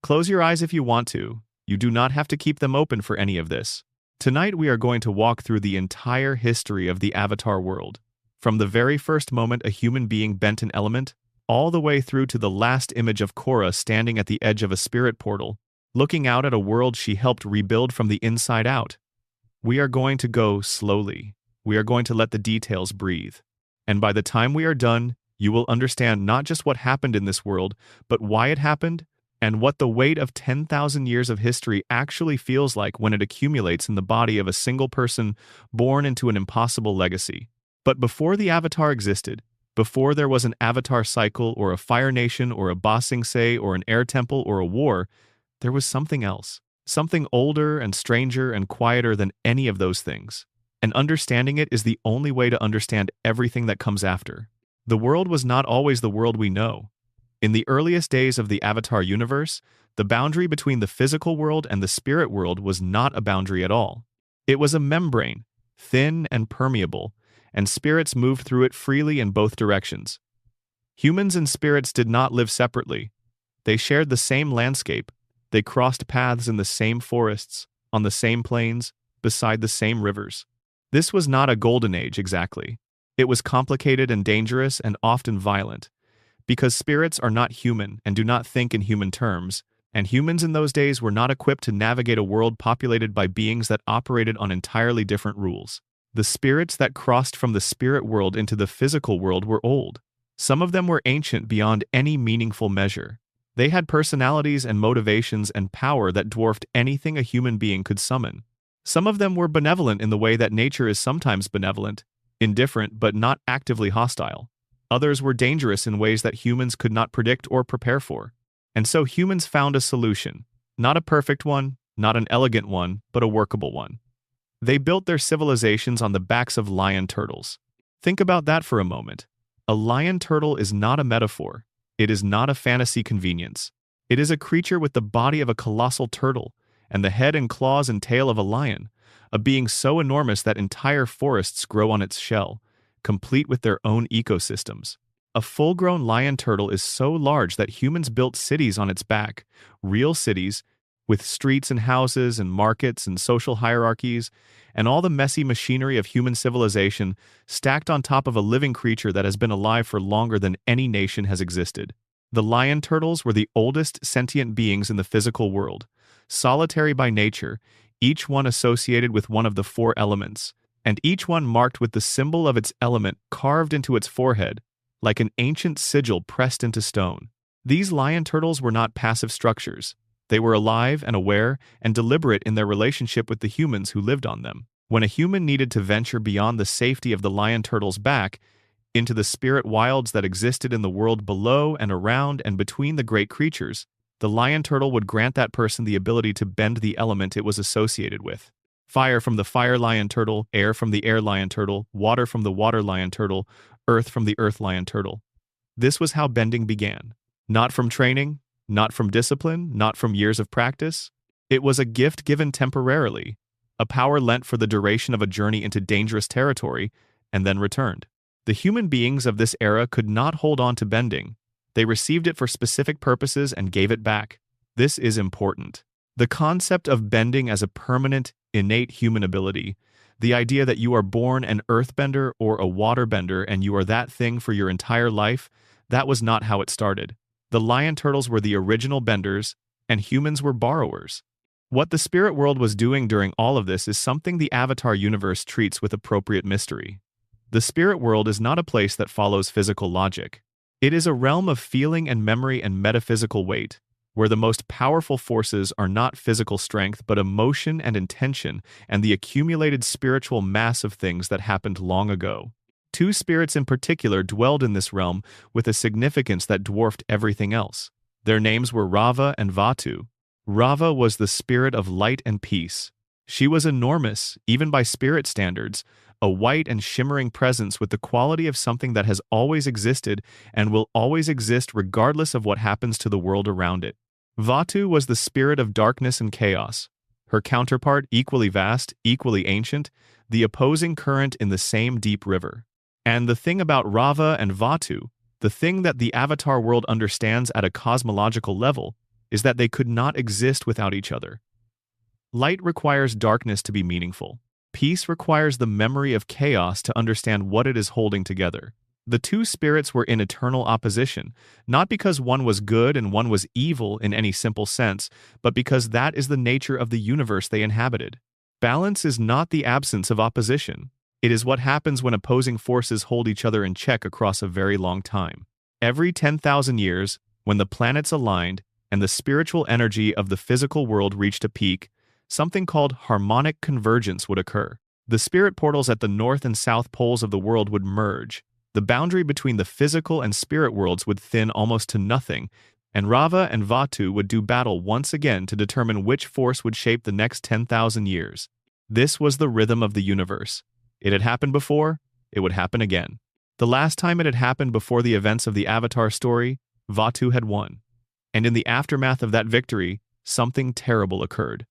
Close your eyes if you want to. You do not have to keep them open for any of this. Tonight we are going to walk through the entire history of the Avatar world. From the very first moment a human being bent an element, all the way through to the last image of Korra standing at the edge of a spirit portal, looking out at a world she helped rebuild from the inside out. We are going to go slowly. We are going to let the details breathe. And by the time we are done, you will understand not just what happened in this world, but why it happened, and what the weight of 10,000 years of history actually feels like when it accumulates in the body of a single person born into an impossible legacy. But before the Avatar existed, before there was an Avatar cycle or a Fire Nation or a Ba Sing Se or an Air Temple or a war, there was something else. Something older and stranger and quieter than any of those things. And understanding it is the only way to understand everything that comes after. The world was not always the world we know. In the earliest days of the Avatar universe, the boundary between the physical world and the spirit world was not a boundary at all. It was a membrane, thin and permeable, and spirits moved through it freely in both directions. Humans and spirits did not live separately. They shared the same landscape. They crossed paths in the same forests, on the same plains, beside the same rivers. This was not a golden age exactly. It was complicated and dangerous and often violent. Because spirits are not human and do not think in human terms, and humans in those days were not equipped to navigate a world populated by beings that operated on entirely different rules. The spirits that crossed from the spirit world into the physical world were old. Some of them were ancient beyond any meaningful measure. They had personalities and motivations and power that dwarfed anything a human being could summon. Some of them were benevolent in the way that nature is sometimes benevolent, indifferent but not actively hostile. Others were dangerous in ways that humans could not predict or prepare for. And so humans found a solution. Not a perfect one, not an elegant one, but a workable one. They built their civilizations on the backs of lion turtles. Think about that for a moment. A lion turtle is not a metaphor. It is not a fantasy convenience. It is a creature with the body of a colossal turtle and the head and claws and tail of a lion, a being so enormous that entire forests grow on its shell, complete with their own ecosystems. A full-grown lion turtle is so large that humans built cities on its back, real cities, with streets and houses and markets and social hierarchies, and all the messy machinery of human civilization stacked on top of a living creature that has been alive for longer than any nation has existed. The lion turtles were the oldest sentient beings in the physical world, solitary by nature, each one associated with one of the four elements, and each one marked with the symbol of its element carved into its forehead, like an ancient sigil pressed into stone. These lion turtles were not passive structures. They were alive and aware and deliberate in their relationship with the humans who lived on them. When a human needed to venture beyond the safety of the lion turtle's back, into the spirit wilds that existed in the world below and around and between the great creatures, the lion turtle would grant that person the ability to bend the element it was associated with. Fire from the fire lion turtle, air from the air lion turtle, water from the water lion turtle, earth from the earth lion turtle. This was how bending began. Not from training, not from discipline, not from years of practice. It was a gift given temporarily, a power lent for the duration of a journey into dangerous territory, and then returned. The human beings of this era could not hold on to bending. They received it for specific purposes and gave it back. This is important. The concept of bending as a permanent, innate human ability, the idea that you are born an earthbender or a waterbender and you are that thing for your entire life, that was not how it started. The lion turtles were the original benders, and humans were borrowers. What the spirit world was doing during all of this is something the Avatar universe treats with appropriate mystery. The spirit world is not a place that follows physical logic. It is a realm of feeling and memory and metaphysical weight, where the most powerful forces are not physical strength but emotion and intention and the accumulated spiritual mass of things that happened long ago. Two spirits in particular dwelled in this realm with a significance that dwarfed everything else. Their names were Rava and Vatu. Rava was the spirit of light and peace. She was enormous, even by spirit standards, a white and shimmering presence with the quality of something that has always existed and will always exist regardless of what happens to the world around it. Vatu was the spirit of darkness and chaos. Her counterpart, equally vast, equally ancient, the opposing current in the same deep river. And the thing about Rava and Vatu, the thing that the Avatar world understands at a cosmological level, is that they could not exist without each other. Light requires darkness to be meaningful. Peace requires the memory of chaos to understand what it is holding together. The two spirits were in eternal opposition, not because one was good and one was evil in any simple sense, but because that is the nature of the universe they inhabited. Balance is not the absence of opposition. It is what happens when opposing forces hold each other in check across a very long time. Every 10,000 years, when the planets aligned and the spiritual energy of the physical world reached a peak, something called harmonic convergence would occur. The spirit portals at the north and south poles of the world would merge. The boundary between the physical and spirit worlds would thin almost to nothing, and Rava and Vatu would do battle once again to determine which force would shape the next 10,000 years. This was the rhythm of the universe. It had happened before, it would happen again. The last time it had happened before the events of the Avatar story, Vatu had won. And in the aftermath of that victory, something terrible occurred.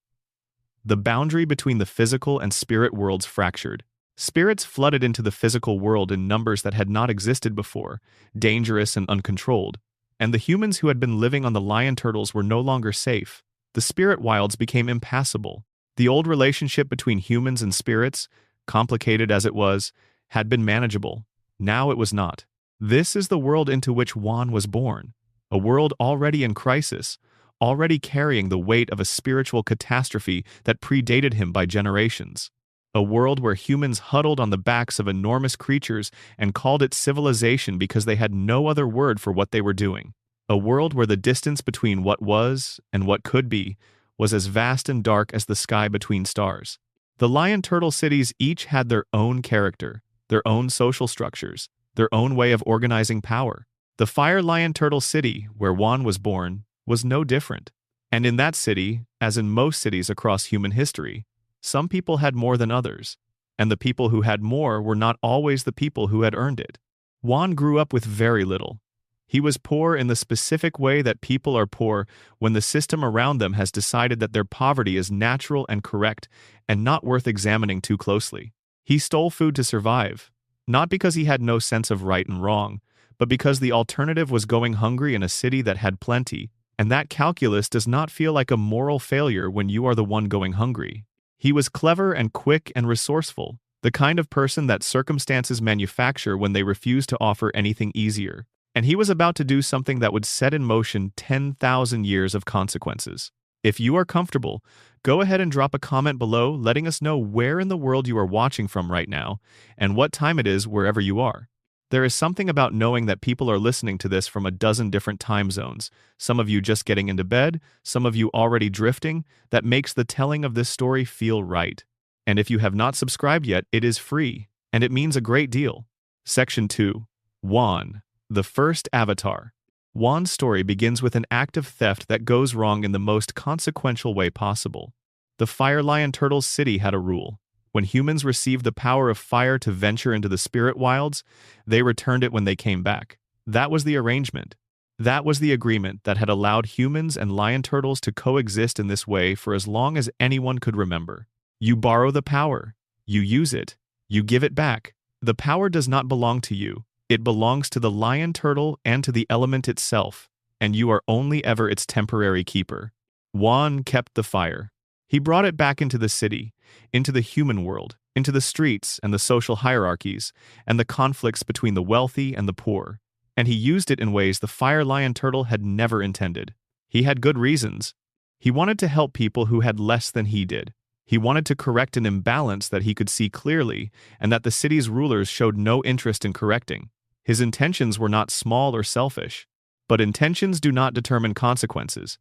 The boundary between the physical and spirit worlds fractured. Spirits flooded into the physical world in numbers that had not existed before, dangerous and uncontrolled. And the humans who had been living on the lion turtles were no longer safe. The spirit wilds became impassable. The old relationship between humans and spirits, complicated as it was, had been manageable. Now it was not. This is the world into which Juan was born. A world already in crisis, already carrying the weight of a spiritual catastrophe that predated him by generations. A world where humans huddled on the backs of enormous creatures and called it civilization because they had no other word for what they were doing. A world where the distance between what was and what could be was as vast and dark as the sky between stars. The lion turtle cities each had their own character, their own social structures, their own way of organizing power. The Fire Lion Turtle City, where Juan was born, was no different. And in that city, as in most cities across human history, some people had more than others, and the people who had more were not always the people who had earned it. Juan grew up with very little. He was poor in the specific way that people are poor when the system around them has decided that their poverty is natural and correct and not worth examining too closely. He stole food to survive, not because he had no sense of right and wrong, but because the alternative was going hungry in a city that had plenty, and that calculus does not feel like a moral failure when you are the one going hungry. He was clever and quick and resourceful, the kind of person that circumstances manufacture when they refuse to offer anything easier. And he was about to do something that would set in motion 10,000 years of consequences. If you are comfortable, go ahead and drop a comment below letting us know where in the world you are watching from right now and what time it is wherever you are. There is something about knowing that people are listening to this from a dozen different time zones, some of you just getting into bed, some of you already drifting, that makes the telling of this story feel right. And if you have not subscribed yet, it is free, and it means a great deal. Section 2. Juan, the first Avatar. Juan's story begins with an act of theft that goes wrong in the most consequential way possible. The Fire Lion Turtles City had a rule. When humans received the power of fire to venture into the spirit wilds, they returned it when they came back. That was the arrangement. That was the agreement that had allowed humans and lion turtles to coexist in this way for as long as anyone could remember. You borrow the power. You use it. You give it back. The power does not belong to you. It belongs to the lion turtle and to the element itself, and you are only ever its temporary keeper. Juan kept the fire. He brought it back into the city, into the human world, into the streets and the social hierarchies, and the conflicts between the wealthy and the poor. And he used it in ways the Fire Lion Turtle had never intended. He had good reasons. He wanted to help people who had less than he did. He wanted to correct an imbalance that he could see clearly and that the city's rulers showed no interest in correcting. His intentions were not small or selfish, but intentions do not determine consequences.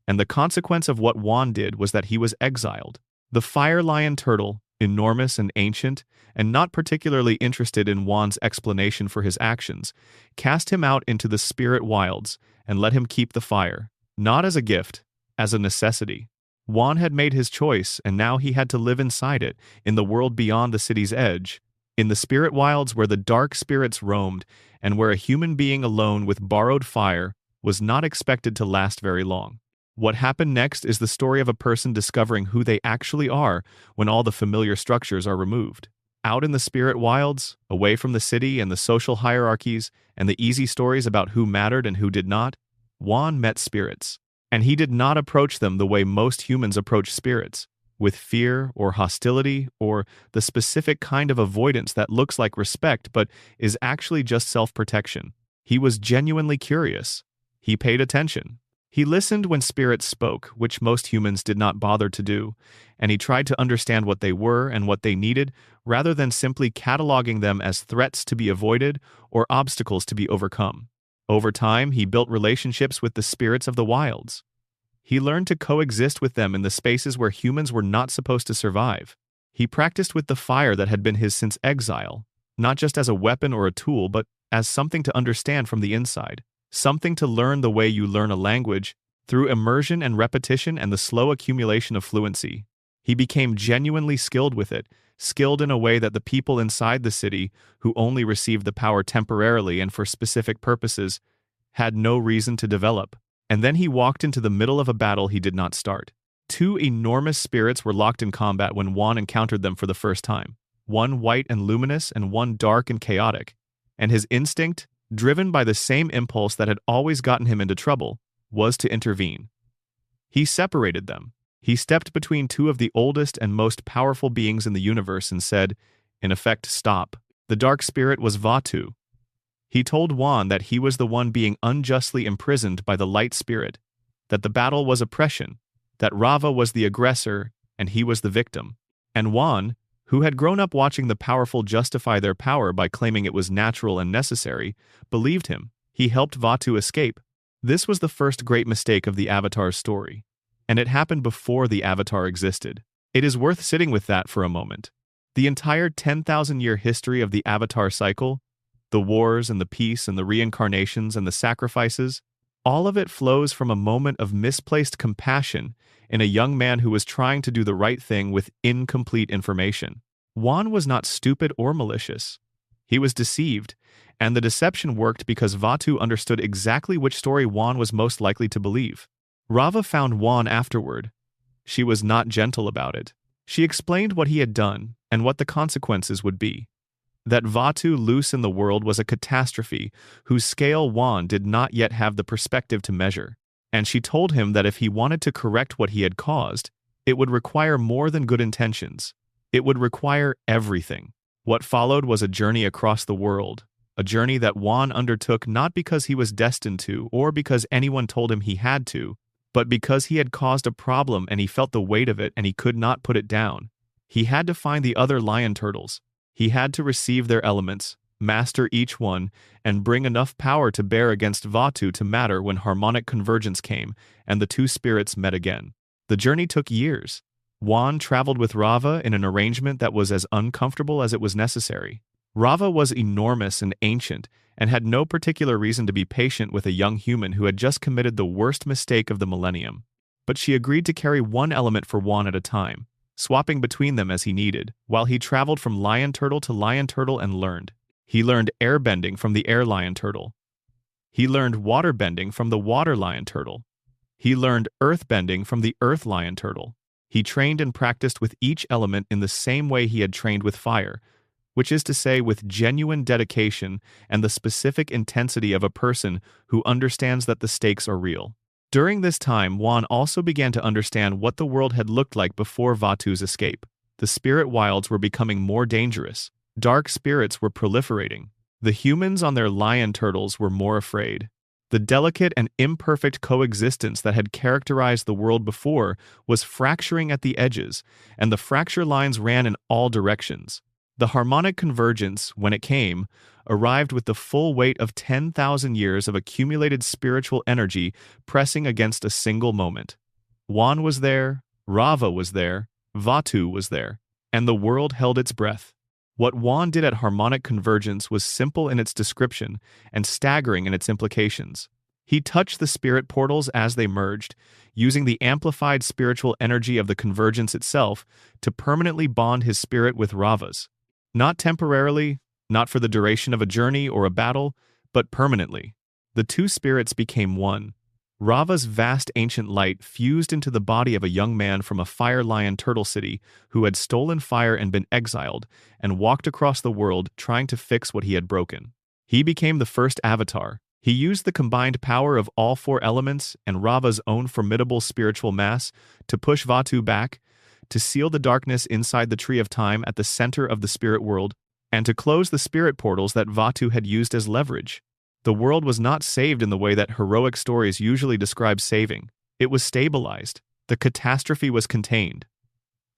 And the consequence of what Juan did was that he was exiled. The Fire Lion Turtle, enormous and ancient, and not particularly interested in Juan's explanation for his actions, cast him out into the spirit wilds and let him keep the fire, not as a gift, as a necessity. Juan had made his choice, and now he had to live inside it, in the world beyond the city's edge, in the spirit wilds where the dark spirits roamed, and where a human being alone with borrowed fire was not expected to last very long. What happened next is the story of a person discovering who they actually are when all the familiar structures are removed. Out in the spirit wilds, away from the city and the social hierarchies and the easy stories about who mattered and who did not, Juan met spirits. And he did not approach them the way most humans approach spirits, with fear or hostility or the specific kind of avoidance that looks like respect but is actually just self-protection. He was genuinely curious. He paid attention. He listened when spirits spoke, which most humans did not bother to do, and he tried to understand what they were and what they needed rather than simply cataloging them as threats to be avoided or obstacles to be overcome. Over time, he built relationships with the spirits of the wilds. He learned to coexist with them in the spaces where humans were not supposed to survive. He practiced with the fire that had been his since exile, not just as a weapon or a tool, but as something to understand from the inside. Something to learn the way you learn a language, through immersion and repetition and the slow accumulation of fluency. He became genuinely skilled with it, skilled in a way that the people inside the city, who only received the power temporarily and for specific purposes, had no reason to develop. And then he walked into the middle of a battle he did not start. Two enormous spirits were locked in combat when Juan encountered them for the first time. One white and luminous and one dark and chaotic. And his instinct, driven by the same impulse that had always gotten him into trouble, was to intervene. He separated them. He stepped between two of the oldest and most powerful beings in the universe and said, in effect, stop. The dark spirit was Vatu. He told Juan that he was the one being unjustly imprisoned by the light spirit, that the battle was oppression, that Rava was the aggressor and he was the victim. And Juan, who had grown up watching the powerful justify their power by claiming it was natural and necessary, believed him. He helped Vatu escape. This was the first great mistake of the Avatar's story, and it happened before the Avatar existed. It is worth sitting with that for a moment. The entire 10,000-year history of the Avatar cycle, the wars and the peace and the reincarnations and the sacrifices, all of it flows from a moment of misplaced compassion in a young man who was trying to do the right thing with incomplete information. Juan was not stupid or malicious. He was deceived, and the deception worked because Vatu understood exactly which story Juan was most likely to believe. Rava found Juan afterward. She was not gentle about it. She explained what he had done and what the consequences would be. That Vatu loose in the world was a catastrophe whose scale Juan did not yet have the perspective to measure. And she told him that if he wanted to correct what he had caused, it would require more than good intentions. It would require everything. What followed was a journey across the world, a journey that Juan undertook not because he was destined to or because anyone told him he had to, but because he had caused a problem and he felt the weight of it and he could not put it down. He had to find the other lion turtles. He had to receive their elements, master each one, and bring enough power to bear against Vatu to matter when harmonic convergence came and the two spirits met again. The journey took years. Juan traveled with Rava in an arrangement that was as uncomfortable as it was necessary. Rava was enormous and ancient and had no particular reason to be patient with a young human who had just committed the worst mistake of the millennium. But she agreed to carry one element for Juan at a time, swapping between them as he needed, while he traveled from lion turtle to lion turtle and learned. He learned airbending from the air lion turtle. He learned waterbending from the water lion turtle. He learned earthbending from the earth lion turtle. He trained and practiced with each element in the same way he had trained with fire, which is to say with genuine dedication and the specific intensity of a person who understands that the stakes are real. During this time, Juan also began to understand what the world had looked like before Vatu's escape. The spirit wilds were becoming more dangerous. Dark spirits were proliferating. The humans on their lion turtles were more afraid. The delicate and imperfect coexistence that had characterized the world before was fracturing at the edges, and the fracture lines ran in all directions. The harmonic convergence, when it came, arrived with the full weight of 10,000 years of accumulated spiritual energy pressing against a single moment. Juan was there, Rava was there, Vatu was there, and the world held its breath. What Juan did at harmonic convergence was simple in its description and staggering in its implications. He touched the spirit portals as they merged, using the amplified spiritual energy of the convergence itself to permanently bond his spirit with Rava's. Not temporarily, not for the duration of a journey or a battle, but permanently. The two spirits became one. Rava's vast ancient light fused into the body of a young man from a fire lion turtle city who had stolen fire and been exiled and walked across the world trying to fix what he had broken. He became the first avatar. He used the combined power of all four elements and Rava's own formidable spiritual mass to push Vatu back, to seal the darkness inside the Tree of Time at the center of the spirit world, and to close the spirit portals that Vatu had used as leverage. The world was not saved in the way that heroic stories usually describe saving. It was stabilized. The catastrophe was contained.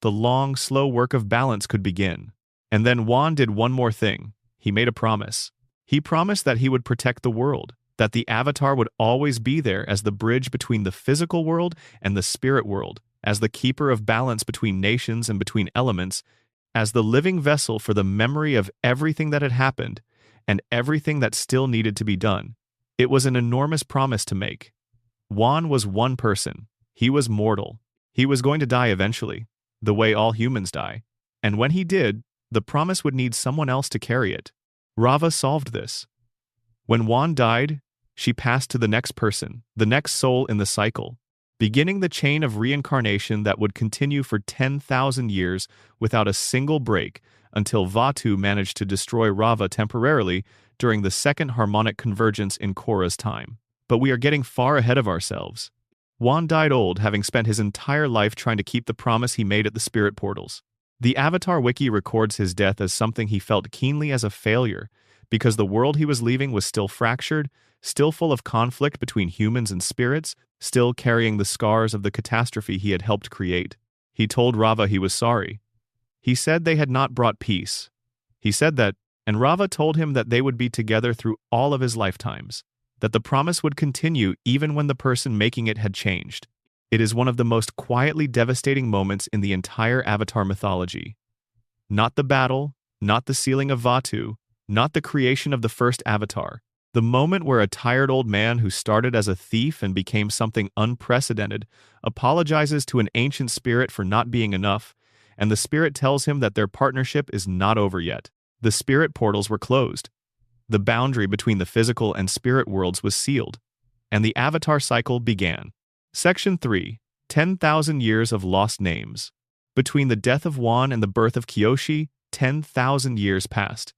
The long, slow work of balance could begin. And then Juan did one more thing. He made a promise. He promised that he would protect the world, that the Avatar would always be there as the bridge between the physical world and the spirit world, as the keeper of balance between nations and between elements, as the living vessel for the memory of everything that had happened and everything that still needed to be done. It was an enormous promise to make. Juan was one person. He was mortal. He was going to die eventually, the way all humans die. And when he did, the promise would need someone else to carry it. Rava solved this. When Juan died, she passed to the next person, the next soul in the cycle, beginning the chain of reincarnation that would continue for 10,000 years without a single break until Vatu managed to destroy Rava temporarily during the second harmonic convergence in Korra's time. But we are getting far ahead of ourselves. Juan died old, having spent his entire life trying to keep the promise he made at the spirit portals. The Avatar Wiki records his death as something he felt keenly as a failure, because the world he was leaving was still fractured, still full of conflict between humans and spirits, still carrying the scars of the catastrophe he had helped create. He told Rava he was sorry. He said they had not brought peace. He said that, and Rava told him that they would be together through all of his lifetimes, that the promise would continue even when the person making it had changed. It is one of the most quietly devastating moments in the entire Avatar mythology. Not the battle, not the sealing of Vatu, not the creation of the first Avatar. The moment where a tired old man who started as a thief and became something unprecedented apologizes to an ancient spirit for not being enough, and the spirit tells him that their partnership is not over yet. The spirit portals were closed. The boundary between the physical and spirit worlds was sealed, and the Avatar cycle began. Section 3. 10,000 Years of Lost Names. Between the death of Juan and the birth of Kyoshi, 10,000 years passed.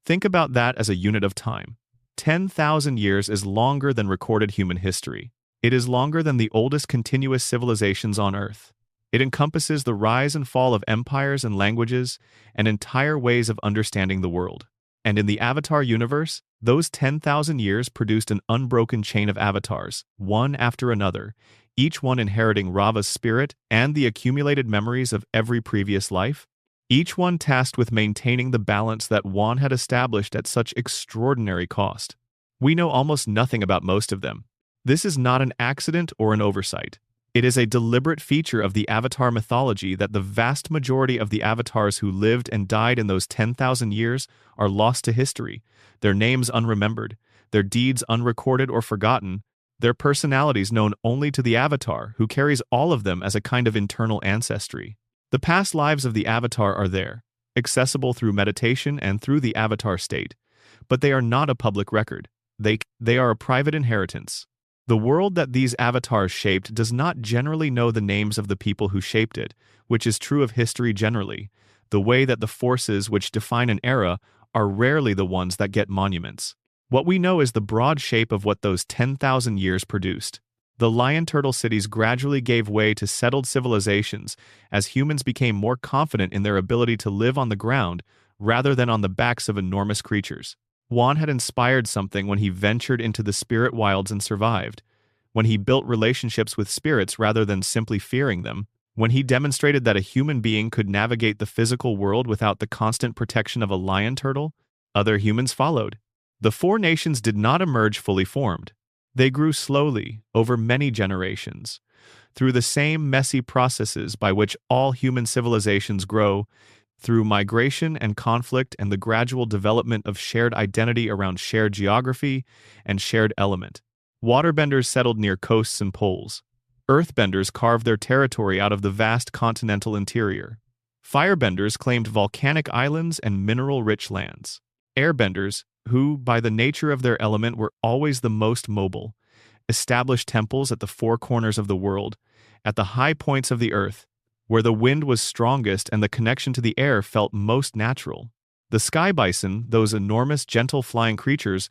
Think about that as a unit of time. 10,000 years is longer than recorded human history. It is longer than the oldest continuous civilizations on Earth. It encompasses the rise and fall of empires and languages and entire ways of understanding the world. And in the Avatar universe, those 10,000 years produced an unbroken chain of avatars, one after another, each one inheriting Rava's spirit and the accumulated memories of every previous life, each one tasked with maintaining the balance that Juan had established at such extraordinary cost. We know almost nothing about most of them. This is not an accident or an oversight. It is a deliberate feature of the Avatar mythology that the vast majority of the avatars who lived and died in those 10,000 years are lost to history, their names unremembered, their deeds unrecorded or forgotten, their personalities known only to the Avatar, who carries all of them as a kind of internal ancestry. The past lives of the Avatar are there, accessible through meditation and through the Avatar state, but they are not a public record. They are a private inheritance. The world that these avatars shaped does not generally know the names of the people who shaped it, which is true of history generally, the way that the forces which define an era are rarely the ones that get monuments. What we know is the broad shape of what those 10,000 years produced. The lion turtle cities gradually gave way to settled civilizations as humans became more confident in their ability to live on the ground rather than on the backs of enormous creatures. Juan had inspired something when he ventured into the spirit wilds and survived, when he built relationships with spirits rather than simply fearing them, when he demonstrated that a human being could navigate the physical world without the constant protection of a lion turtle. Other humans followed. The four nations did not emerge fully formed. They grew slowly, over many generations, through the same messy processes by which all human civilizations grow, through migration and conflict and the gradual development of shared identity around shared geography and shared element. Waterbenders settled near coasts and poles. Earthbenders carved their territory out of the vast continental interior. Firebenders claimed volcanic islands and mineral-rich lands. Airbenders, who, by the nature of their element, were always the most mobile, established temples at the four corners of the world, at the high points of the earth, where the wind was strongest and the connection to the air felt most natural. The sky bison, those enormous gentle flying creatures,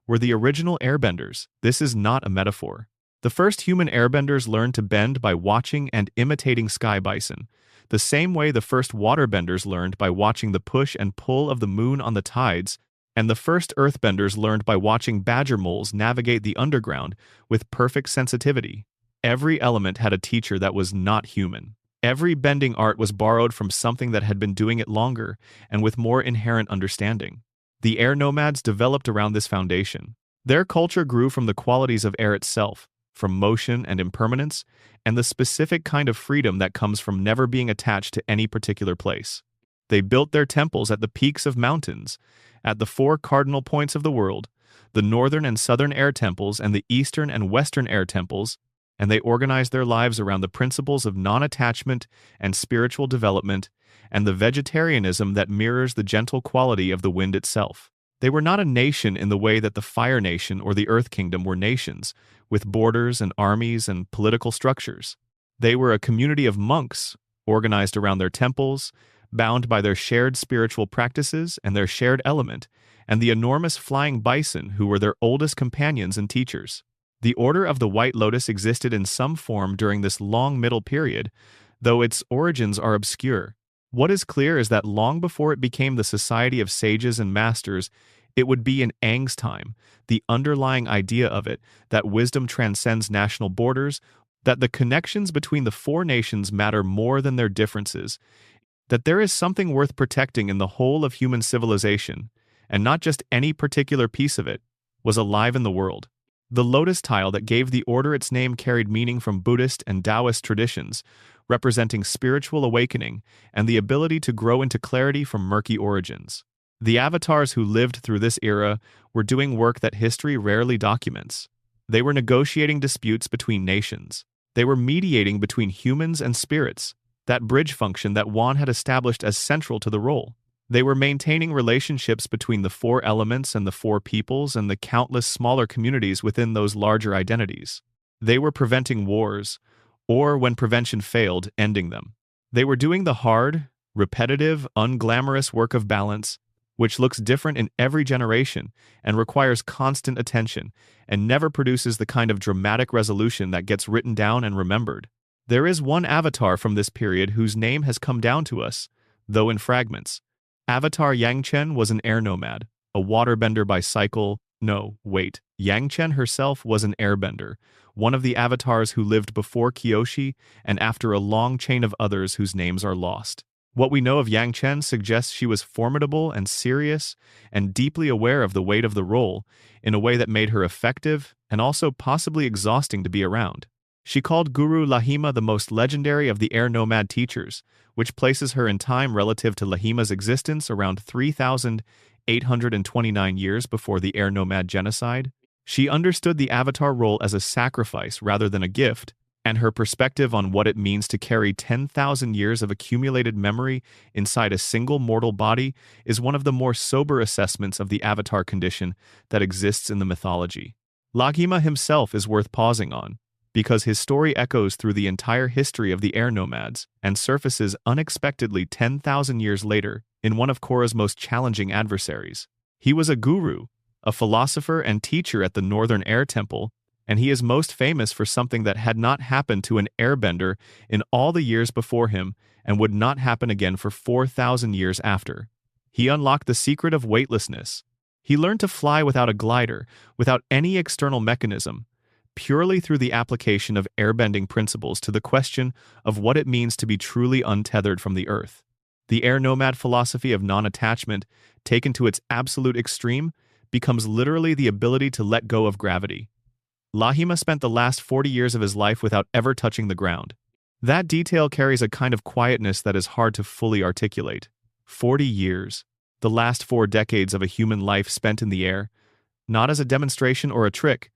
were the original airbenders. This is not a metaphor. The first human airbenders learned to bend by watching and imitating sky bison, the same way the first waterbenders learned by watching the push and pull of the moon on the tides, and the first earthbenders learned by watching badger moles navigate the underground with perfect sensitivity. Every element had a teacher that was not human. Every bending art was borrowed from something that had been doing it longer and with more inherent understanding. The air nomads developed around this foundation. Their culture grew from the qualities of air itself, from motion and impermanence, and the specific kind of freedom that comes from never being attached to any particular place. They built their temples at the peaks of mountains, at the 4 cardinal points of the world, the northern and southern air temples and the eastern and western air temples, and they organized their lives around the principles of non-attachment and spiritual development and the vegetarianism that mirrors the gentle quality of the wind itself. They were not a nation in the way that the Fire Nation or the Earth Kingdom were nations, with borders and armies and political structures. They were a community of monks, organized around their temples, bound by their shared spiritual practices and their shared element, and the enormous flying bison who were their oldest companions and teachers. The Order of the White Lotus existed in some form during this long middle period, though its origins are obscure. What is clear is that long before it became the Society of Sages and Masters, it would be in Aang's time, the underlying idea of it, that wisdom transcends national borders, that the connections between the 4 nations matter more than their differences, that there is something worth protecting in the whole of human civilization, and not just any particular piece of it, was alive in the world. The lotus tile that gave the order its name carried meaning from Buddhist and Taoist traditions, representing spiritual awakening and the ability to grow into clarity from murky origins. The avatars who lived through this era were doing work that history rarely documents. They were negotiating disputes between nations. They were mediating between humans and spirits, that bridge function that Wan had established as central to the role. They were maintaining relationships between the 4 elements and the 4 peoples and the countless smaller communities within those larger identities. They were preventing wars, or when prevention failed, ending them. They were doing the hard, repetitive, unglamorous work of balance, which looks different in every generation and requires constant attention and never produces the kind of dramatic resolution that gets written down and remembered. There is one avatar from this period whose name has come down to us, though in fragments. Avatar Yangchen was an air nomad, a waterbender by cycle. No, wait. Yangchen herself was an airbender, one of the avatars who lived before Kyoshi and after a long chain of others whose names are lost. What we know of Yangchen suggests she was formidable and serious and deeply aware of the weight of the role in a way that made her effective and also possibly exhausting to be around. She called Guru Lahima the most legendary of the air nomad teachers, which places her in time relative to Lahima's existence around 3,829 years before the air nomad genocide. She understood the avatar role as a sacrifice rather than a gift, and her perspective on what it means to carry 10,000 years of accumulated memory inside a single mortal body is one of the more sober assessments of the avatar condition that exists in the mythology. Lahima himself is worth pausing on, because his story echoes through the entire history of the air nomads and surfaces unexpectedly 10,000 years later in one of Korra's most challenging adversaries. He was a guru, a philosopher and teacher at the Northern Air Temple, and he is most famous for something that had not happened to an airbender in all the years before him and would not happen again for 4,000 years after. He unlocked the secret of weightlessness. He learned to fly without a glider, without any external mechanism, purely through the application of airbending principles to the question of what it means to be truly untethered from the earth. The air nomad philosophy of non-attachment, taken to its absolute extreme, becomes literally the ability to let go of gravity. Lahima spent the last 40 years of his life without ever touching the ground. That detail carries a kind of quietness that is hard to fully articulate. 40 years, the last 4 decades of a human life spent in the air, not as a demonstration or a trick,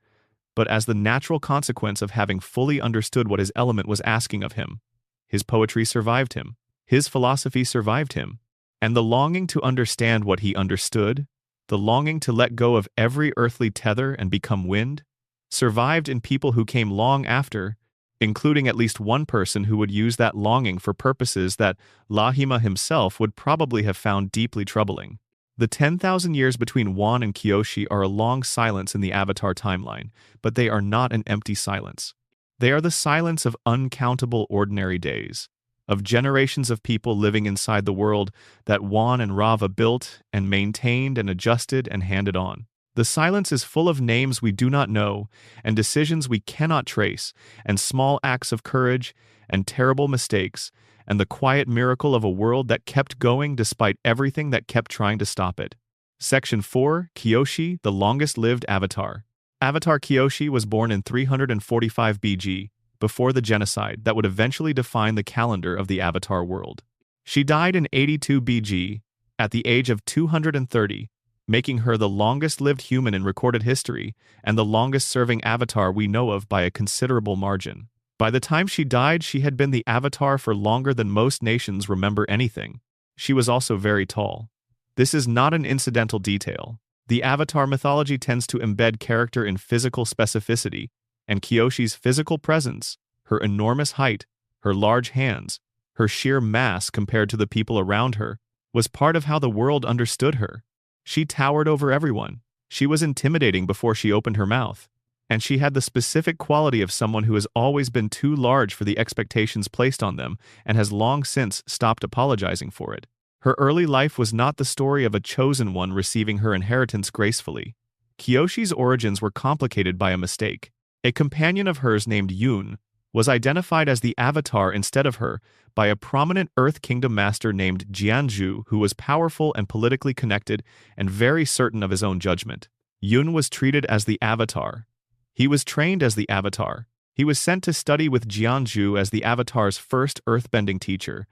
but as the natural consequence of having fully understood what his element was asking of him. His poetry survived him. His philosophy survived him. And the longing to understand what he understood, the longing to let go of every earthly tether and become wind, survived in people who came long after, including at least one person who would use that longing for purposes that Lahima himself would probably have found deeply troubling. The 10,000 years between Wan and Kyoshi are a long silence in the Avatar timeline, but they are not an empty silence. They are the silence of uncountable ordinary days, of generations of people living inside the world that Wan and Rava built and maintained and adjusted and handed on. The silence is full of names we do not know, and decisions we cannot trace, and small acts of courage, and terrible mistakes, and the quiet miracle of a world that kept going despite everything that kept trying to stop it. Section 4, Kyoshi, the longest-lived Avatar. Avatar Kyoshi was born in 345 BG, before the genocide that would eventually define the calendar of the Avatar world. She died in 82 BG, at the age of 230, making her the longest-lived human in recorded history and the longest-serving Avatar we know of by a considerable margin. By the time she died, she had been the Avatar for longer than most nations remember anything. She was also very tall. This is not an incidental detail. The Avatar mythology tends to embed character in physical specificity, and Kyoshi's physical presence, her enormous height, her large hands, her sheer mass compared to the people around her, was part of how the world understood her. She towered over everyone. She was intimidating before she opened her mouth. And she had the specific quality of someone who has always been too large for the expectations placed on them and has long since stopped apologizing for it. Her early life was not the story of a chosen one receiving her inheritance gracefully. Kyoshi's origins were complicated by a mistake. A companion of hers named Yoon was identified as the Avatar instead of her by a prominent Earth Kingdom master named Jianzhu, who was powerful and politically connected and very certain of his own judgment. Yoon was treated as the Avatar. He was trained as the Avatar. He was sent to study with Jianzhu as the Avatar's first earthbending teacher,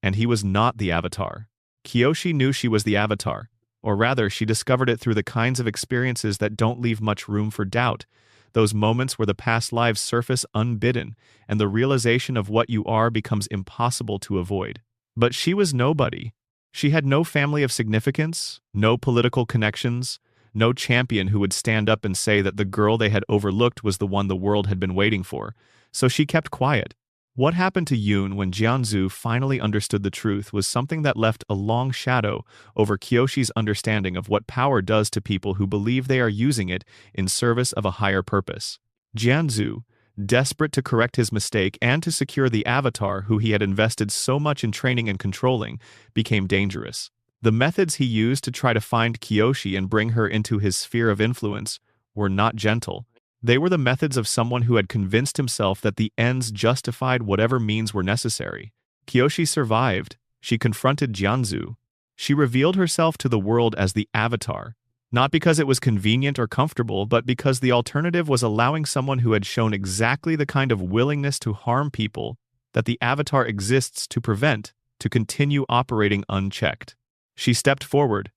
and he was not the Avatar. Kyoshi knew she was the Avatar, or rather, she discovered it through the kinds of experiences that don't leave much room for doubt, those moments where the past lives surface unbidden, and the realization of what you are becomes impossible to avoid. But she was nobody. She had no family of significance, no political connections, no champion who would stand up and say that the girl they had overlooked was the one the world had been waiting for, so she kept quiet. What happened to Yoon when Jianzhu finally understood the truth was something that left a long shadow over Kyoshi's understanding of what power does to people who believe they are using it in service of a higher purpose. Jianzhu, desperate to correct his mistake and to secure the Avatar who he had invested so much in training and controlling, became dangerous. The methods he used to try to find Kyoshi and bring her into his sphere of influence were not gentle. They were the methods of someone who had convinced himself that the ends justified whatever means were necessary. Kyoshi survived. She confronted Jianzhu. She revealed herself to the world as the Avatar, not because it was convenient or comfortable, but because the alternative was allowing someone who had shown exactly the kind of willingness to harm people that the Avatar exists to prevent, to continue operating unchecked. She stepped forward,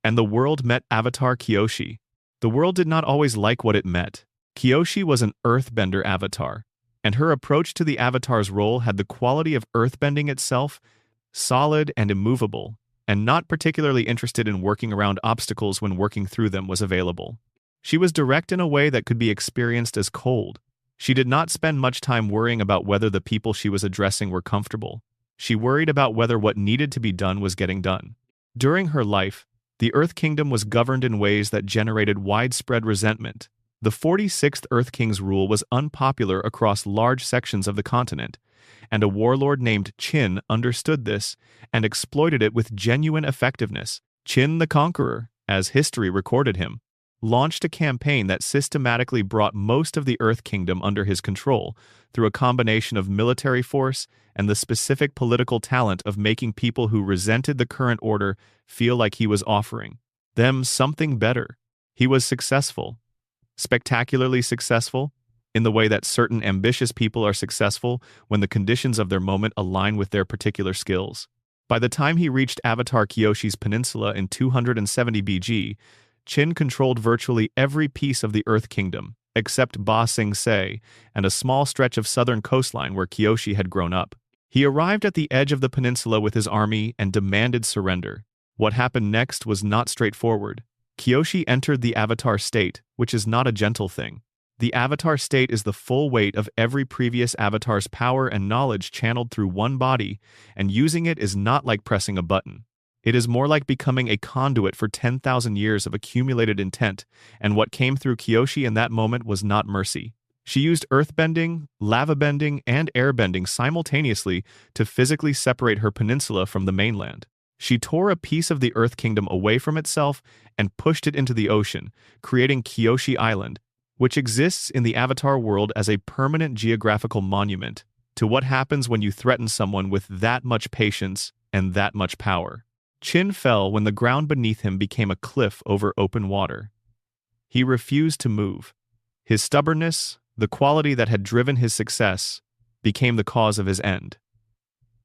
and the world met Avatar Kyoshi. The world did not always like what it met. Kyoshi was an earthbender Avatar, and her approach to the Avatar's role had the quality of earthbending itself, solid and immovable, and not particularly interested in working around obstacles when working through them was available. She was direct in a way that could be experienced as cold. She did not spend much time worrying about whether the people she was addressing were comfortable. She worried about whether what needed to be done was getting done. During her life, the Earth Kingdom was governed in ways that generated widespread resentment. The 46th Earth King's rule was unpopular across large sections of the continent, and a warlord named Qin understood this and exploited it with genuine effectiveness. Qin the Conqueror, as history recorded him, launched a campaign that systematically brought most of the Earth Kingdom under his control through a combination of military force and the specific political talent of making people who resented the current order feel like he was offering them something better. He was successful. Spectacularly successful, in the way that certain ambitious people are successful when the conditions of their moment align with their particular skills. By the time he reached Avatar Kyoshi's peninsula in 270 BG, Qin controlled virtually every piece of the Earth Kingdom, except Ba Sing Se and a small stretch of southern coastline where Kyoshi had grown up. He arrived at the edge of the peninsula with his army and demanded surrender. What happened next was not straightforward. Kyoshi entered the Avatar state, which is not a gentle thing. The Avatar state is the full weight of every previous Avatar's power and knowledge channeled through one body, and using it is not like pressing a button. It is more like becoming a conduit for 10,000 years of accumulated intent, and what came through Kyoshi in that moment was not mercy. She used earthbending, lava bending, and airbending simultaneously to physically separate her peninsula from the mainland. She tore a piece of the Earth Kingdom away from itself and pushed it into the ocean, creating Kyoshi Island, which exists in the Avatar world as a permanent geographical monument to what happens when you threaten someone with that much patience and that much power. Chin fell when the ground beneath him became a cliff over open water. He refused to move. His stubbornness, the quality that had driven his success, became the cause of his end.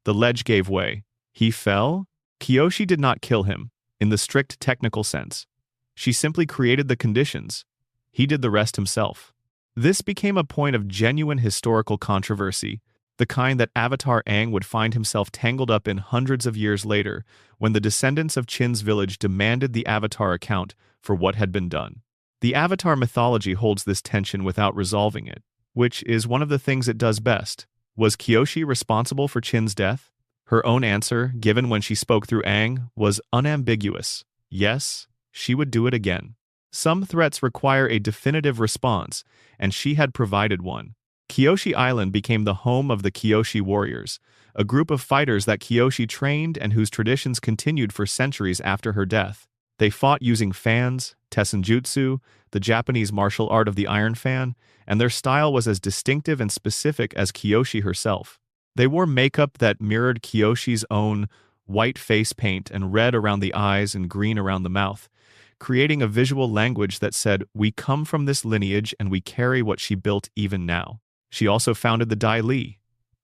The ledge gave way. He fell? Kyoshi did not kill him, in the strict technical sense. She simply created the conditions. He did the rest himself. This became a point of genuine historical controversy, the kind that Avatar Aang would find himself tangled up in hundreds of years later, when the descendants of Chin's village demanded the Avatar account for what had been done. The Avatar mythology holds this tension without resolving it, which is one of the things it does best. Was Kyoshi responsible for Chin's death? Her own answer, given when she spoke through Aang, was unambiguous. Yes, she would do it again. Some threats require a definitive response, and she had provided one. Kyoshi Island became the home of the Kyoshi warriors, a group of fighters that Kyoshi trained and whose traditions continued for centuries after her death. They fought using fans, tessenjutsu, the Japanese martial art of the iron fan, and their style was as distinctive and specific as Kyoshi herself. They wore makeup that mirrored Kyoshi's own white face paint and red around the eyes and green around the mouth, creating a visual language that said, "We come from this lineage and we carry what she built even now." She also founded the Dai Li.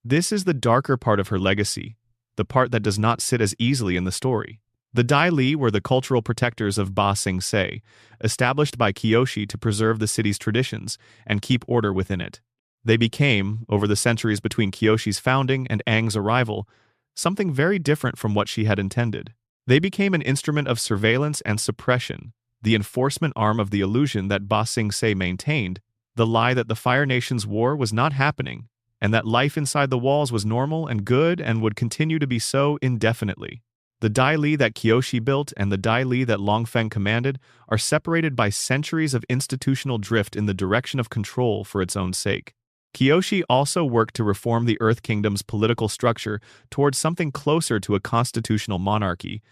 This is the darker part of her legacy, the part that does not sit as easily in the story. The Dai Li were the cultural protectors of Ba Sing Se, established by Kyoshi to preserve the city's traditions and keep order within it. They became, over the centuries between Kyoshi's founding and Aang's arrival, something very different from what she had intended. They became an instrument of surveillance and suppression, the enforcement arm of the illusion that Ba Sing Se maintained, the lie that the Fire Nation's war was not happening, and that life inside the walls was normal and good and would continue to be so indefinitely. The Dai Li that Kyoshi built and the Dai Li that Long Feng commanded are separated by centuries of institutional drift in the direction of control for its own sake. Kyoshi also worked to reform the Earth Kingdom's political structure towards something closer to a constitutional monarchy,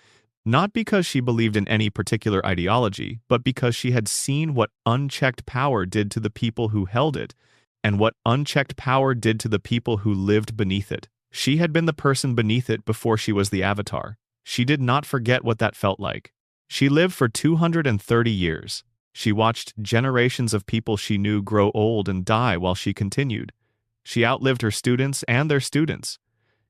not because she believed in any particular ideology, but because she had seen what unchecked power did to the people who held it, and what unchecked power did to the people who lived beneath it. She had been the person beneath it before she was the Avatar. She did not forget what that felt like. She lived for 230 years. She watched generations of people she knew grow old and die while she continued. She outlived her students and their students.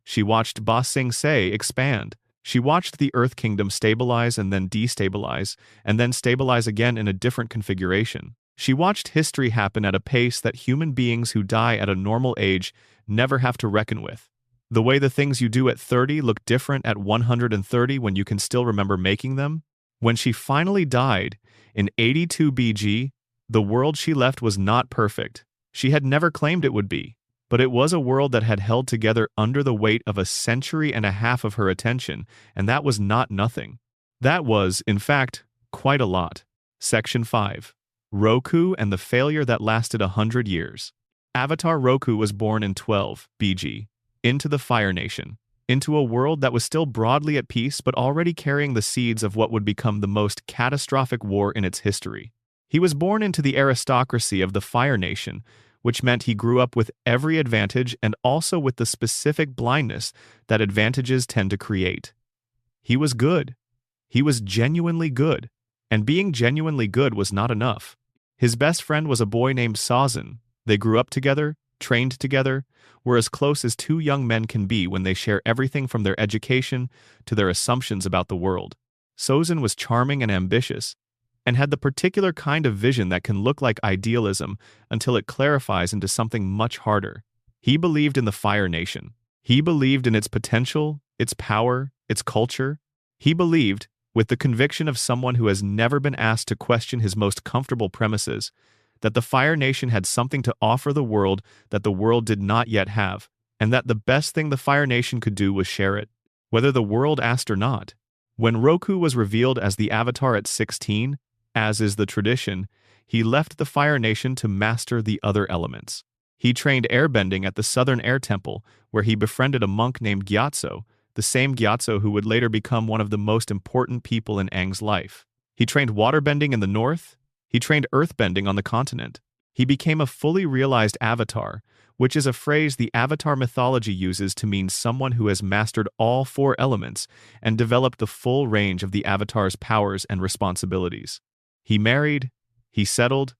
She watched Ba Sing Se expand. She watched the Earth Kingdom stabilize and then destabilize, and then stabilize again in a different configuration. She watched history happen at a pace that human beings who die at a normal age never have to reckon with. The way the things you do at 30 look different at 130 when you can still remember making them. When she finally died, in 82 BG, the world she left was not perfect. She had never claimed it would be, but it was a world that had held together under the weight of a century and a half of her attention, and that was not nothing. That was, in fact, quite a lot. Section 5. Roku and the failure that lasted 100 years. Avatar Roku was born in 12 BG, into the Fire Nation, into a world that was still broadly at peace but already carrying the seeds of what would become the most catastrophic war in its history. He was born into the aristocracy of the Fire Nation, which meant he grew up with every advantage and also with the specific blindness that advantages tend to create. He was good. He was genuinely good, and being genuinely good was not enough. His best friend was a boy named Sazin. They grew up together, trained together, were as close as two young men can be when they share everything from their education to their assumptions about the world. Sozin was charming and ambitious, and had the particular kind of vision that can look like idealism until it clarifies into something much harder. He believed in the Fire Nation. He believed in its potential, its power, its culture. He believed, with the conviction of someone who has never been asked to question his most comfortable premises, that the Fire Nation had something to offer the world that the world did not yet have, and that the best thing the Fire Nation could do was share it, whether the world asked or not. When Roku was revealed as the Avatar at 16, as is the tradition, he left the Fire Nation to master the other elements. He trained airbending at the Southern Air Temple, where he befriended a monk named Gyatso, the same Gyatso who would later become one of the most important people in Aang's life. He trained waterbending in the north. He trained earthbending on the continent. He became a fully realized avatar, which is a phrase the Avatar mythology uses to mean someone who has mastered all four elements and developed the full range of the Avatar's powers and responsibilities. He married, he settled,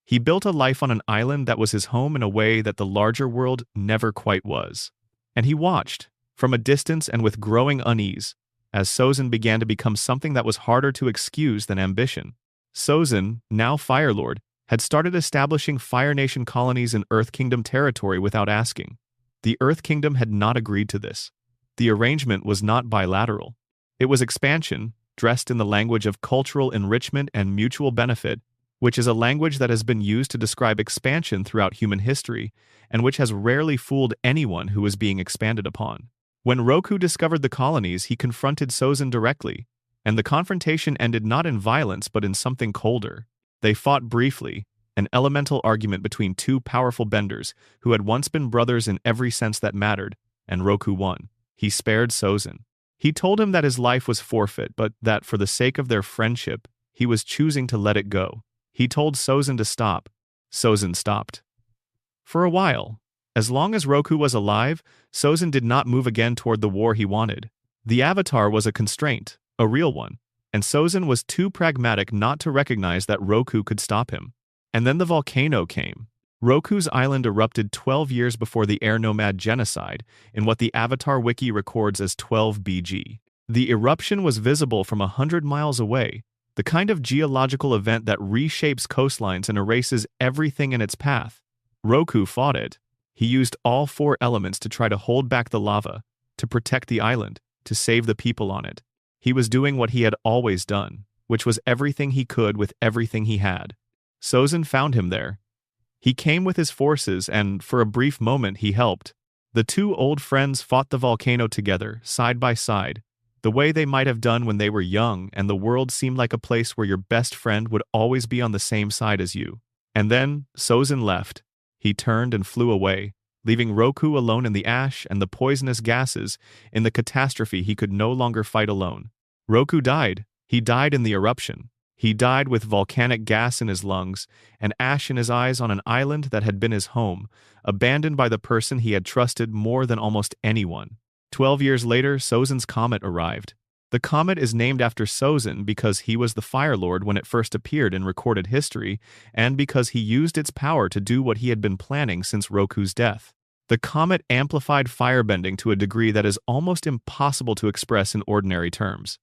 he built a life on an island that was his home in a way that the larger world never quite was. And he watched, from a distance and with growing unease, as Sozin began to become something that was harder to excuse than ambition. Sozin, now Fire Lord, had started establishing Fire Nation colonies in Earth Kingdom territory without asking. The Earth Kingdom had not agreed to this. The arrangement was not bilateral. It was expansion, dressed in the language of cultural enrichment and mutual benefit, which is a language that has been used to describe expansion throughout human history, and which has rarely fooled anyone who was being expanded upon. When Roku discovered the colonies, he confronted Sozin directly, and the confrontation ended not in violence but in something colder. They fought briefly, an elemental argument between two powerful benders who had once been brothers in every sense that mattered, and Roku won. He spared Sozin. He told him that his life was forfeit, but that for the sake of their friendship, he was choosing to let it go. He told Sozin to stop. Sozin stopped. For a while, as long as Roku was alive, Sozin did not move again toward the war he wanted. The Avatar was a constraint, a real one, and Sozin was too pragmatic not to recognize that Roku could stop him. And then the volcano came. Roku's island erupted 12 years before the Air Nomad genocide, in what the Avatar Wiki records as 12 BG. The eruption was visible from 100 miles away, the kind of geological event that reshapes coastlines and erases everything in its path. Roku fought it. He used all four elements to try to hold back the lava, to protect the island, to save the people on it. He was doing what he had always done, which was everything he could with everything he had. Sozin found him there. He came with his forces and, for a brief moment, he helped. The two old friends fought the volcano together, side by side, the way they might have done when they were young and the world seemed like a place where your best friend would always be on the same side as you. And then, Sozin left. He turned and flew away, leaving Roku alone in the ash and the poisonous gases. In the catastrophe he could no longer fight alone. Roku died. He died in the eruption. He died with volcanic gas in his lungs and ash in his eyes on an island that had been his home, abandoned by the person he had trusted more than almost anyone. 12 years later, Sozin's comet arrived. The comet is named after Sozin because he was the Fire Lord when it first appeared in recorded history, and because he used its power to do what he had been planning since Roku's death. The comet amplified firebending to a degree that is almost impossible to express in ordinary terms.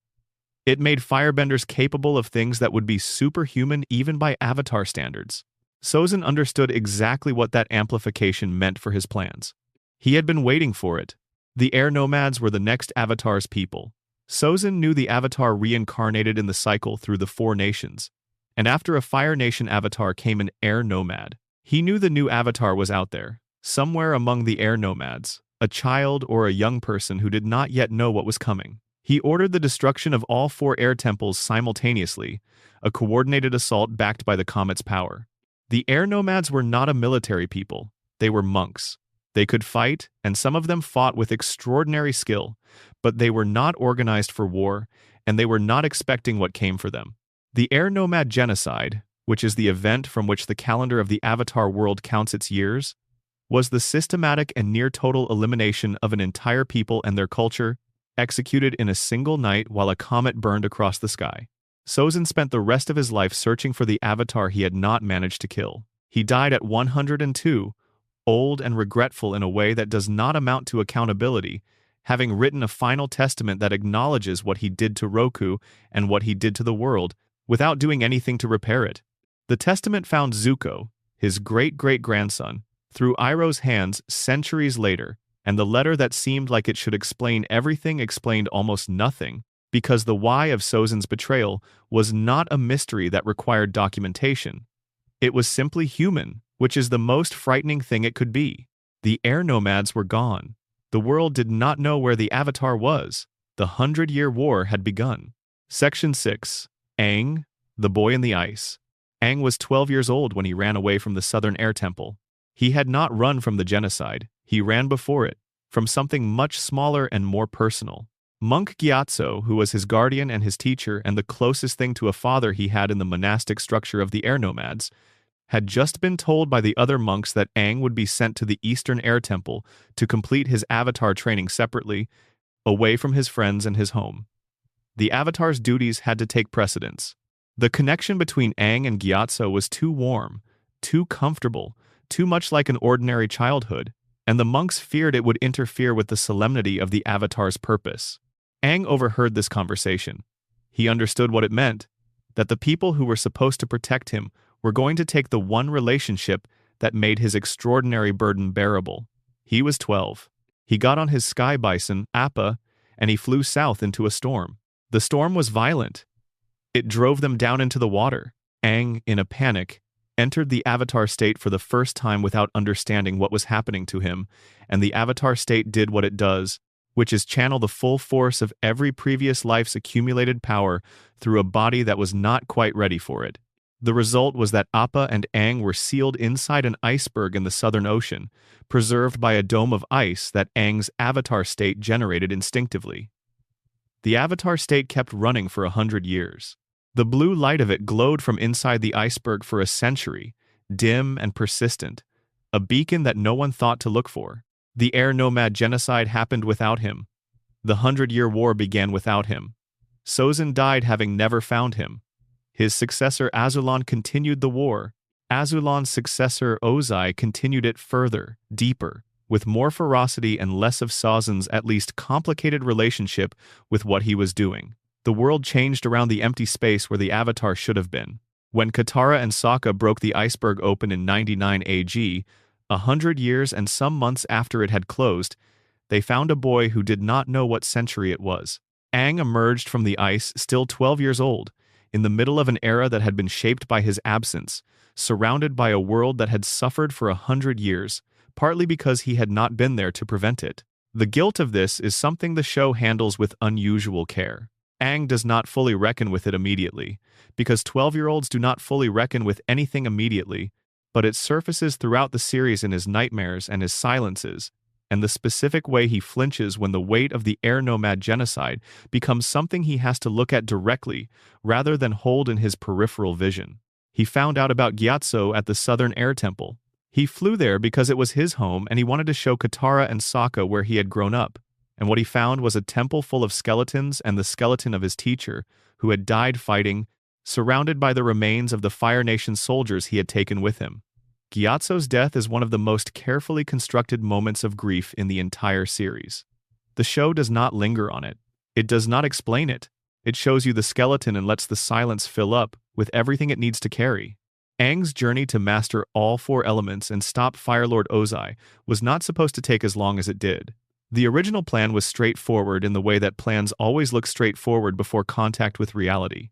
It made firebenders capable of things that would be superhuman even by Avatar standards. Sozin understood exactly what that amplification meant for his plans. He had been waiting for it. The Air Nomads were the next Avatar's people. Sozin knew the Avatar reincarnated in the cycle through the four nations, and after a Fire Nation Avatar came an Air Nomad. He knew the new Avatar was out there, somewhere among the Air Nomads, a child or a young person who did not yet know what was coming. He ordered the destruction of all four air temples simultaneously, a coordinated assault backed by the comet's power. The Air Nomads were not a military people, they were monks. They could fight, and some of them fought with extraordinary skill, but they were not organized for war, and they were not expecting what came for them. The Air Nomad genocide, which is the event from which the calendar of the Avatar world counts its years, was the systematic and near-total elimination of an entire people and their culture, executed in a single night while a comet burned across the sky. Sozin spent the rest of his life searching for the Avatar he had not managed to kill. He died at 102, old and regretful in a way that does not amount to accountability, having written a final testament that acknowledges what he did to Roku and what he did to the world, without doing anything to repair it. The testament found Zuko, his great-great-grandson, through Iroh's hands centuries later, and the letter that seemed like it should explain everything explained almost nothing, because the why of Sozin's betrayal was not a mystery that required documentation. It was simply human, which is the most frightening thing it could be. The Air Nomads were gone. The world did not know where the Avatar was. The 100-Year War had begun. Section 6. Aang, the Boy in the Ice. Aang was 12 years old when he ran away from the Southern Air Temple. He had not run from the genocide, he ran before it, from something much smaller and more personal. Monk Gyatso, who was his guardian and his teacher and the closest thing to a father he had in the monastic structure of the air nomads, had just been told by the other monks that Aang would be sent to the Eastern Air Temple to complete his avatar training separately, away from his friends and his home. The avatar's duties had to take precedence. The connection between Aang and Gyatso was too warm, too comfortable, too much like an ordinary childhood, and the monks feared it would interfere with the solemnity of the avatar's purpose. Aang overheard this conversation. He understood what it meant, that the people who were supposed to protect him were going to take the one relationship that made his extraordinary burden bearable. He was 12. He got on his sky bison, Appa, and he flew south into a storm. The storm was violent. It drove them down into the water. Aang, in a panic, entered the avatar state for the first time without understanding what was happening to him, and the avatar state did what it does, which is channel the full force of every previous life's accumulated power through a body that was not quite ready for it. The result was that Appa and Aang were sealed inside an iceberg in the Southern Ocean, preserved by a dome of ice that Aang's avatar state generated instinctively. The avatar state kept running for 100 years. The blue light of it glowed from inside the iceberg for a century, dim and persistent, a beacon that no one thought to look for. The air nomad genocide happened without him. The 100-Year War began without him. Sozin died having never found him. His successor Azulon continued the war. Azulon's successor Ozai continued it further, deeper, with more ferocity and less of Sozin's at least complicated relationship with what he was doing. The world changed around the empty space where the Avatar should have been. When Katara and Sokka broke the iceberg open in 99 AG, 100 years and some months after it had closed, they found a boy who did not know what century it was. Aang emerged from the ice still 12 years old, in the middle of an era that had been shaped by his absence, surrounded by a world that had suffered for 100 years, partly because he had not been there to prevent it. The guilt of this is something the show handles with unusual care. Aang does not fully reckon with it immediately, because 12-year-olds do not fully reckon with anything immediately, but it surfaces throughout the series in his nightmares and his silences, and the specific way he flinches when the weight of the air nomad genocide becomes something he has to look at directly rather than hold in his peripheral vision. He found out about Gyatso at the Southern Air Temple. He flew there because it was his home and he wanted to show Katara and Sokka where he had grown up, and what he found was a temple full of skeletons and the skeleton of his teacher, who had died fighting, surrounded by the remains of the Fire Nation soldiers he had taken with him. Gyatso's death is one of the most carefully constructed moments of grief in the entire series. The show does not linger on it. It does not explain it. It shows you the skeleton and lets the silence fill up with everything it needs to carry. Aang's journey to master all four elements and stop Firelord Ozai was not supposed to take as long as it did. The original plan was straightforward in the way that plans always look straightforward before contact with reality.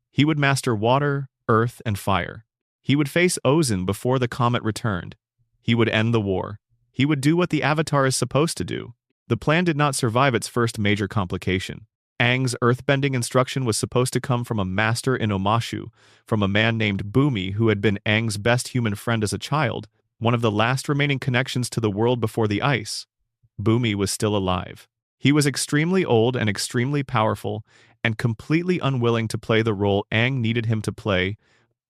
He would master water, earth, and fire. He would face Ozin before the comet returned. He would end the war. He would do what the Avatar is supposed to do. The plan did not survive its first major complication. Aang's earthbending instruction was supposed to come from a master in Omashu, from a man named Bumi who had been Aang's best human friend as a child, one of the last remaining connections to the world before the ice. Bumi was still alive. He was extremely old and extremely powerful, and completely unwilling to play the role Aang needed him to play,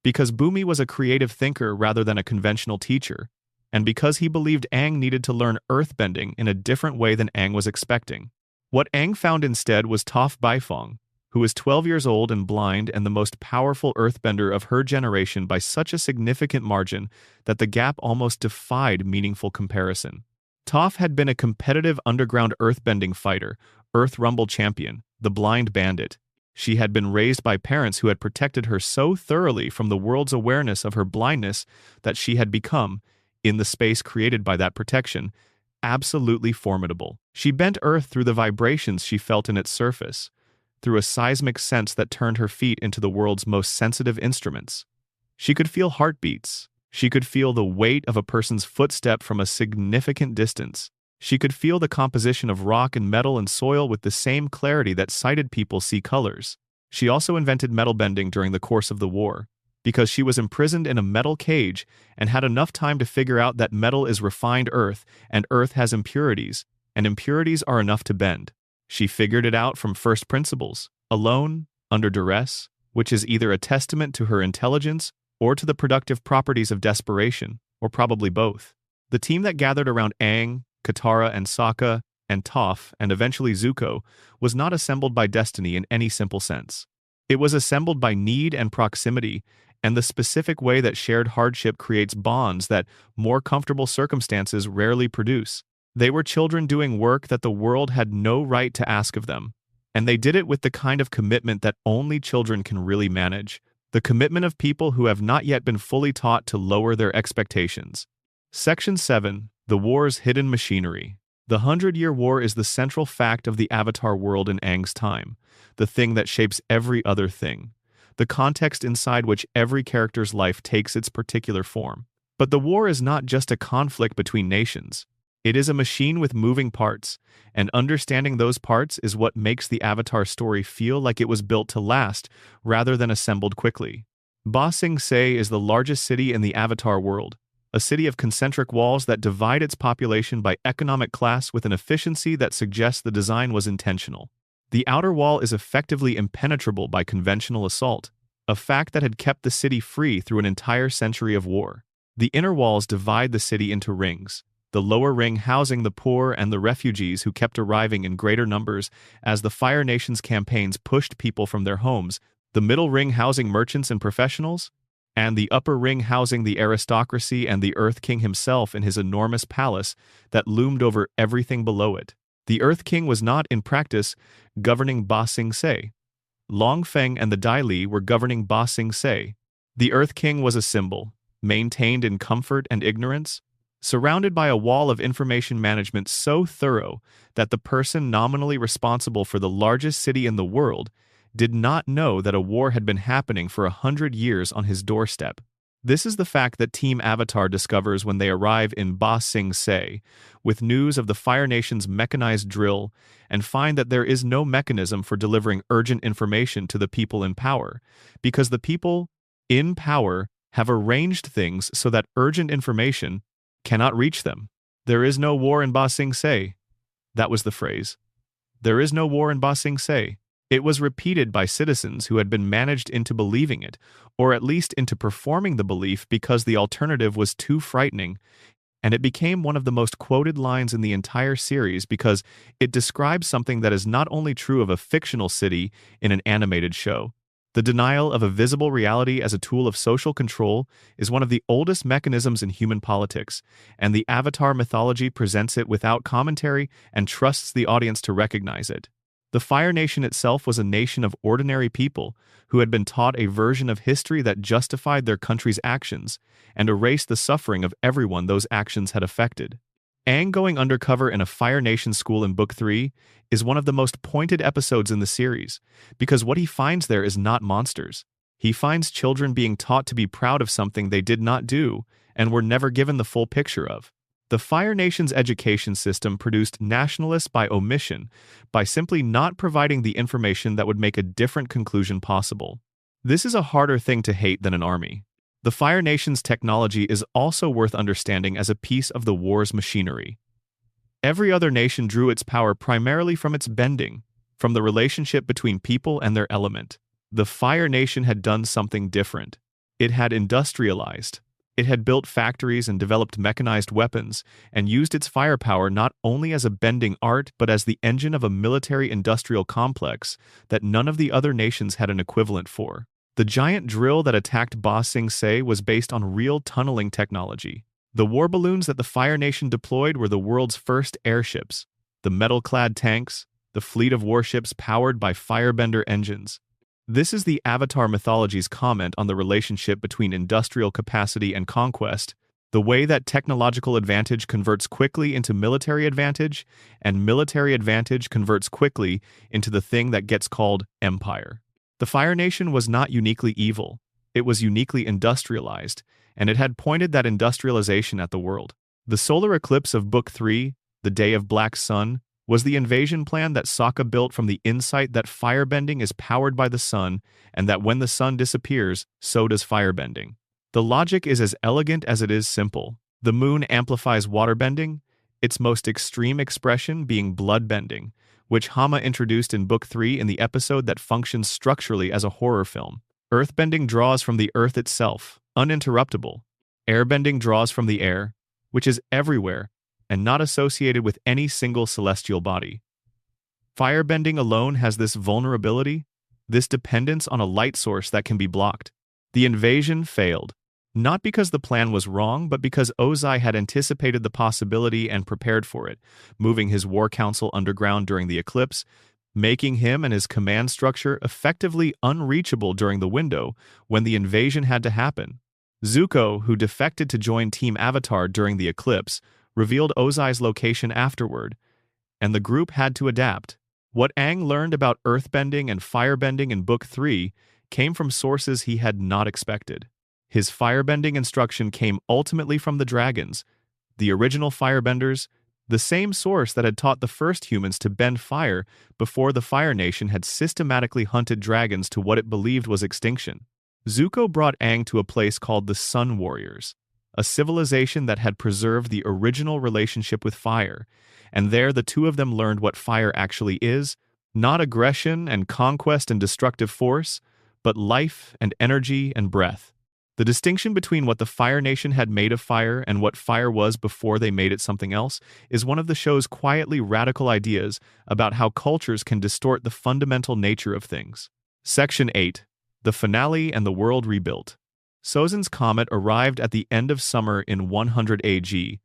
because Bumi was a creative thinker rather than a conventional teacher, and because he believed Aang needed to learn earthbending in a different way than Aang was expecting. What Aang found instead was Toph Beifong, who was 12 years old and blind and the most powerful earthbender of her generation by such a significant margin that the gap almost defied meaningful comparison. Toph had been a competitive underground earthbending fighter, Earth Rumble champion, the Blind Bandit. She had been raised by parents who had protected her so thoroughly from the world's awareness of her blindness that she had become, in the space created by that protection, absolutely formidable. She bent Earth through the vibrations she felt in its surface, through a seismic sense that turned her feet into the world's most sensitive instruments. She could feel heartbeats. She could feel the weight of a person's footstep from a significant distance. She could feel the composition of rock and metal and soil with the same clarity that sighted people see colors. She also invented metal bending during the course of the war, because she was imprisoned in a metal cage and had enough time to figure out that metal is refined earth and earth has impurities, and impurities are enough to bend. She figured it out from first principles, alone, under duress, which is either a testament to her intelligence or to the productive properties of desperation, or probably both. The team that gathered around Aang, Katara and Sokka, and Toph, and eventually Zuko, was not assembled by destiny in any simple sense. It was assembled by need and proximity, and the specific way that shared hardship creates bonds that more comfortable circumstances rarely produce. They were children doing work that the world had no right to ask of them, and they did it with the kind of commitment that only children can really manage, the commitment of people who have not yet been fully taught to lower their expectations. Section 7. The War's Hidden Machinery. The 100-Year War is the central fact of the Avatar world in Aang's time, the thing that shapes every other thing, the context inside which every character's life takes its particular form. But the war is not just a conflict between nations. It is a machine with moving parts, and understanding those parts is what makes the Avatar story feel like it was built to last rather than assembled quickly. Ba Sing Se is the largest city in the Avatar world, a city of concentric walls that divide its population by economic class with an efficiency that suggests the design was intentional. The outer wall is effectively impenetrable by conventional assault, a fact that had kept the city free through an entire century of war. The inner walls divide the city into rings, the lower ring housing the poor and the refugees who kept arriving in greater numbers as the Fire Nation's campaigns pushed people from their homes, the middle ring housing merchants and professionals, and the upper ring housing the aristocracy and the Earth King himself in his enormous palace that loomed over everything below it. The Earth King was not, in practice, governing Ba Sing Se. Long Feng and the Dai Li were governing Ba Sing Se. The Earth King was a symbol, maintained in comfort and ignorance, surrounded by a wall of information management so thorough that the person nominally responsible for the largest city in the world did not know that a war had been happening for 100 years on his doorstep. This is the fact that Team Avatar discovers when they arrive in Ba Sing Se, with news of the Fire Nation's mechanized drill, and find that there is no mechanism for delivering urgent information to the people in power, because the people in power have arranged things so that urgent information cannot reach them. There is no war in Ba Sing Se. That was the phrase. There is no war in Ba Sing Se. It was repeated by citizens who had been managed into believing it, or at least into performing the belief because the alternative was too frightening, and it became one of the most quoted lines in the entire series because it describes something that is not only true of a fictional city in an animated show. The denial of a visible reality as a tool of social control is one of the oldest mechanisms in human politics, and the Avatar mythology presents it without commentary and trusts the audience to recognize it. The Fire Nation itself was a nation of ordinary people who had been taught a version of history that justified their country's actions and erased the suffering of everyone those actions had affected. Aang going undercover in a Fire Nation school in Book 3 is one of the most pointed episodes in the series, because what he finds there is not monsters. He finds children being taught to be proud of something they did not do and were never given the full picture of. The Fire Nation's education system produced nationalists by omission, by simply not providing the information that would make a different conclusion possible. This is a harder thing to hate than an army. The Fire Nation's technology is also worth understanding as a piece of the war's machinery. Every other nation drew its power primarily from its bending, from the relationship between people and their element. The Fire Nation had done something different. It had industrialized. It had built factories and developed mechanized weapons, and used its firepower not only as a bending art but as the engine of a military-industrial complex that none of the other nations had an equivalent for. The giant drill that attacked Ba Sing Se was based on real tunneling technology. The war balloons that the Fire Nation deployed were the world's first airships, the metal-clad tanks, the fleet of warships powered by firebender engines. This is the Avatar mythology's comment on the relationship between industrial capacity and conquest, the way that technological advantage converts quickly into military advantage, and military advantage converts quickly into the thing that gets called empire. The Fire Nation was not uniquely evil, it was uniquely industrialized, and it had pointed that industrialization at the world. The solar eclipse of Book 3, the Day of Black Sun, was the invasion plan that Sokka built from the insight that firebending is powered by the sun and that when the sun disappears, so does firebending. The logic is as elegant as it is simple. The moon amplifies waterbending, its most extreme expression being bloodbending, which Hama introduced in Book 3 in the episode that functions structurally as a horror film. Earthbending draws from the earth itself, uninterruptible. Airbending draws from the air, which is everywhere, and not associated with any single celestial body. Firebending alone has this vulnerability, this dependence on a light source that can be blocked. The invasion failed, not because the plan was wrong, but because Ozai had anticipated the possibility and prepared for it, moving his war council underground during the eclipse, making him and his command structure effectively unreachable during the window when the invasion had to happen. Zuko, who defected to join Team Avatar during the eclipse, revealed Ozai's location afterward, and the group had to adapt. What Aang learned about earthbending and firebending in Book 3 came from sources he had not expected. His firebending instruction came ultimately from the dragons, the original firebenders, the same source that had taught the first humans to bend fire before the Fire Nation had systematically hunted dragons to what it believed was extinction. Zuko brought Aang to a place called the Sun Warriors, a civilization that had preserved the original relationship with fire, and there the two of them learned what fire actually is, not aggression and conquest and destructive force, but life and energy and breath. The distinction between what the Fire Nation had made of fire and what fire was before they made it something else is one of the show's quietly radical ideas about how cultures can distort the fundamental nature of things. Section 8. The Finale and the World Rebuilt. Sozin's comet arrived at the end of summer in 100 AG,